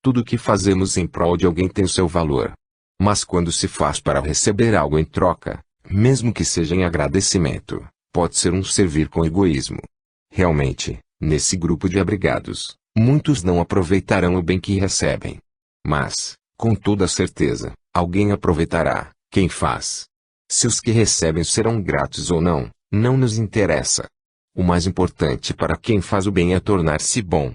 Tudo que fazemos em prol de alguém tem seu valor. Mas quando se faz para receber algo em troca, mesmo que seja em agradecimento, pode ser um servir com egoísmo. Realmente, nesse grupo de abrigados, muitos não aproveitarão o bem que recebem. Mas, com toda certeza, alguém aproveitará, quem faz. Se os que recebem serão gratos ou não, não nos interessa. O mais importante para quem faz o bem é tornar-se bom.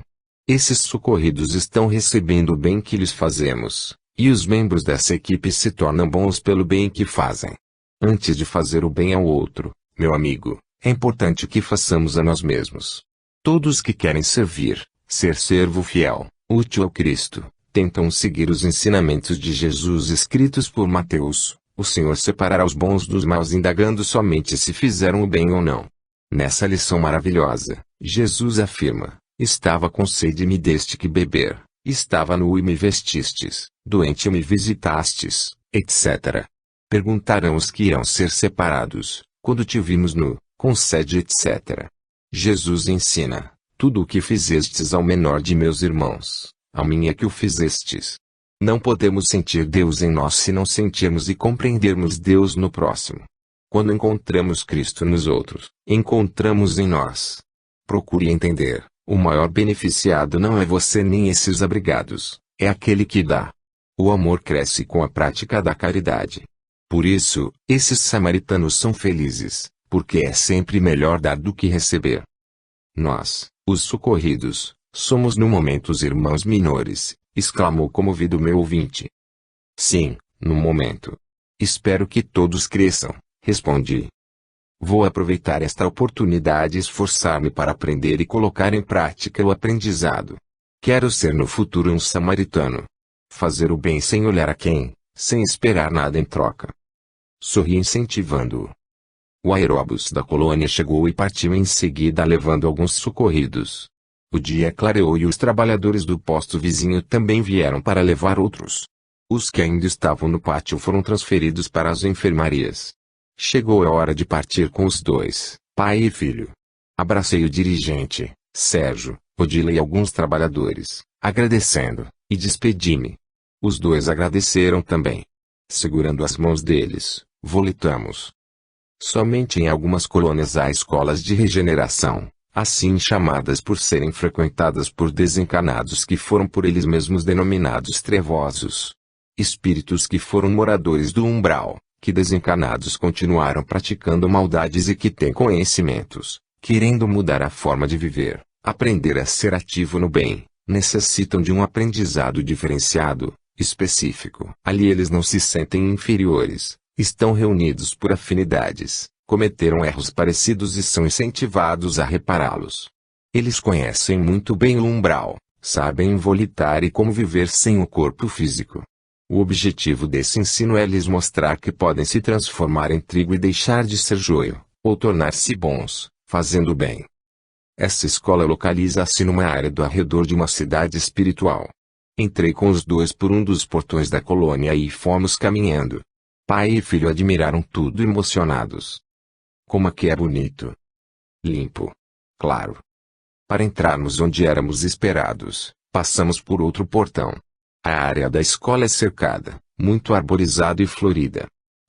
Esses socorridos estão recebendo o bem que lhes fazemos, e os membros dessa equipe se tornam bons pelo bem que fazem. Antes de fazer o bem ao outro, meu amigo, é importante que façamos a nós mesmos. Todos que querem servir, ser servo fiel, útil ao Cristo, tentam seguir os ensinamentos de Jesus escritos por Mateus. O Senhor separará os bons dos maus indagando somente se fizeram o bem ou não. Nessa lição maravilhosa, Jesus afirma, estava com sede e me deste que beber, Estava nu e me vestistes, doente e me visitastes, etc. Perguntarão os que irão ser separados, quando te vimos nu, com sede, etc. Jesus ensina: tudo o que fizestes ao menor de meus irmãos, a mim é que o fizestes. Não podemos sentir Deus em nós se não sentirmos e compreendermos Deus no próximo. Quando encontramos Cristo nos outros, encontramos em nós. Procure entender: o maior beneficiado não é você nem esses abrigados, é aquele que dá. O amor cresce com a prática da caridade. Por isso, esses samaritanos são felizes, porque é sempre melhor dar do que receber. Nós, os socorridos, somos no momento os irmãos menores, exclamou comovido meu ouvinte. Sim, no momento. Espero que todos cresçam, respondi. Vou aproveitar esta oportunidade e esforçar-me para aprender e colocar em prática o aprendizado. Quero ser no futuro um samaritano. Fazer o bem sem olhar a quem, sem esperar nada em troca. Sorri incentivando-o. O aeróbus da colônia chegou e partiu em seguida levando alguns socorridos. O dia clareou e os trabalhadores do posto vizinho também vieram para levar outros. Os que ainda estavam no pátio foram transferidos para as enfermarias. Chegou a hora de partir com os dois, pai e filho. Abracei o dirigente, Sérgio, Odila e alguns trabalhadores, agradecendo, e despedi-me. Os dois agradeceram também. Segurando as mãos deles, voltamos. Somente em algumas colônias há escolas de regeneração, assim chamadas por serem frequentadas por desencanados que foram por eles mesmos denominados trevosos. Espíritos que foram moradores do umbral, que desencanados continuaram praticando maldades e que têm conhecimentos, querendo mudar a forma de viver, aprender a ser ativo no bem, necessitam de um aprendizado diferenciado, específico. Ali eles não se sentem inferiores, estão reunidos por afinidades, cometeram erros parecidos e são incentivados a repará-los. Eles conhecem muito bem o umbral, sabem volitar e como viver sem o corpo físico. O objetivo desse ensino é lhes mostrar que podem se transformar em trigo e deixar de ser joio, ou tornar-se bons, fazendo bem. Essa escola localiza-se numa área do arredor de uma cidade espiritual. Entrei com os dois por um dos portões da colônia e fomos caminhando. Pai e filho admiraram tudo emocionados. Como aqui é bonito. Limpo. Claro. Para entrarmos onde éramos esperados, passamos por outro portão. A área da escola é cercada, muito arborizada e florida.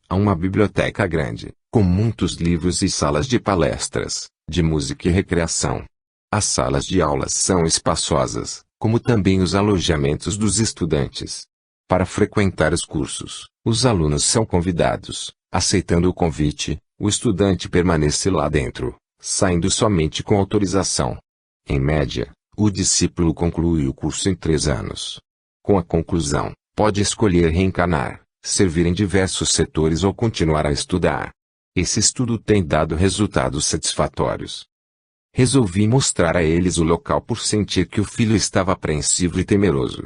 Há uma biblioteca grande, com muitos livros e salas de palestras, de música e recreação. As salas de aulas são espaçosas, como também os alojamentos dos estudantes. Para frequentar os cursos, os alunos são convidados. Aceitando o convite, o estudante permanece lá dentro, saindo somente com autorização. Em média, o discípulo conclui o curso em 3 anos. Com a conclusão, pode escolher reencarnar, servir em diversos setores ou continuar a estudar. Esse estudo tem dado resultados satisfatórios. Resolvi mostrar a eles o local por sentir que o filho estava apreensivo e temeroso.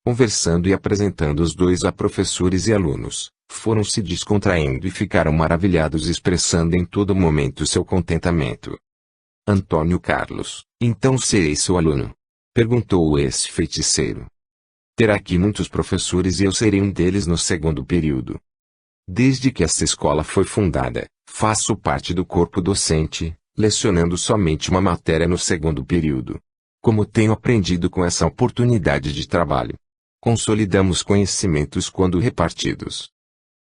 Conversando e apresentando os dois a professores e alunos, foram se descontraindo e ficaram maravilhados expressando em todo momento seu contentamento. Antônio Carlos, então serei seu aluno? Perguntou esse feiticeiro. Terá aqui muitos professores e eu serei um deles no segundo período. Desde que esta escola foi fundada, faço parte do corpo docente, lecionando somente uma matéria no segundo período. Como tenho aprendido com essa oportunidade de trabalho? Consolidamos conhecimentos quando repartidos.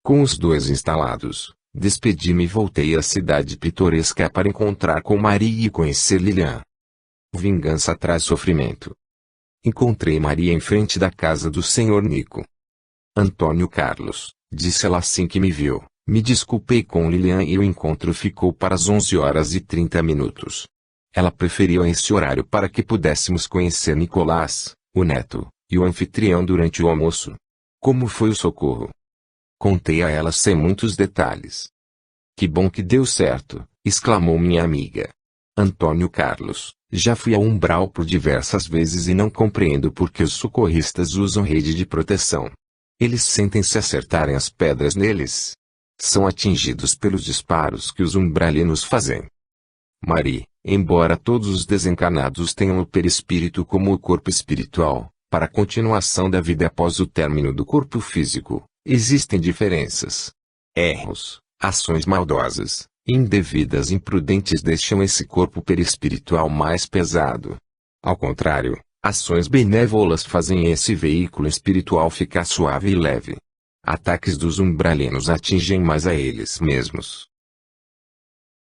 Com os dois instalados, despedi-me e voltei à cidade pitoresca para encontrar com Maria e conhecer Lilian. Vingança traz sofrimento. Encontrei Maria em frente da casa do Sr. Nico. Antônio Carlos, disse ela assim que me viu, me desculpei com Lilian e o encontro ficou para as 11h30. Ela preferiu esse horário para que pudéssemos conhecer Nicolás, o neto, e o anfitrião durante o almoço. Como foi o socorro? Contei a ela sem muitos detalhes. Que bom que deu certo, exclamou minha amiga. Antônio Carlos, já fui ao umbral por diversas vezes e não compreendo por que os socorristas usam rede de proteção. Eles sentem-se acertarem as pedras neles. São atingidos pelos disparos que os umbralinos fazem. Marie, embora todos os desencarnados tenham o perispírito como o corpo espiritual, Para a continuação da vida após o término do corpo físico, existem diferenças. Erros, ações maldosas, indevidas e imprudentes deixam esse corpo perispiritual mais pesado. Ao contrário, ações benévolas fazem esse veículo espiritual ficar suave e leve. Ataques dos umbralinos atingem mais a eles mesmos,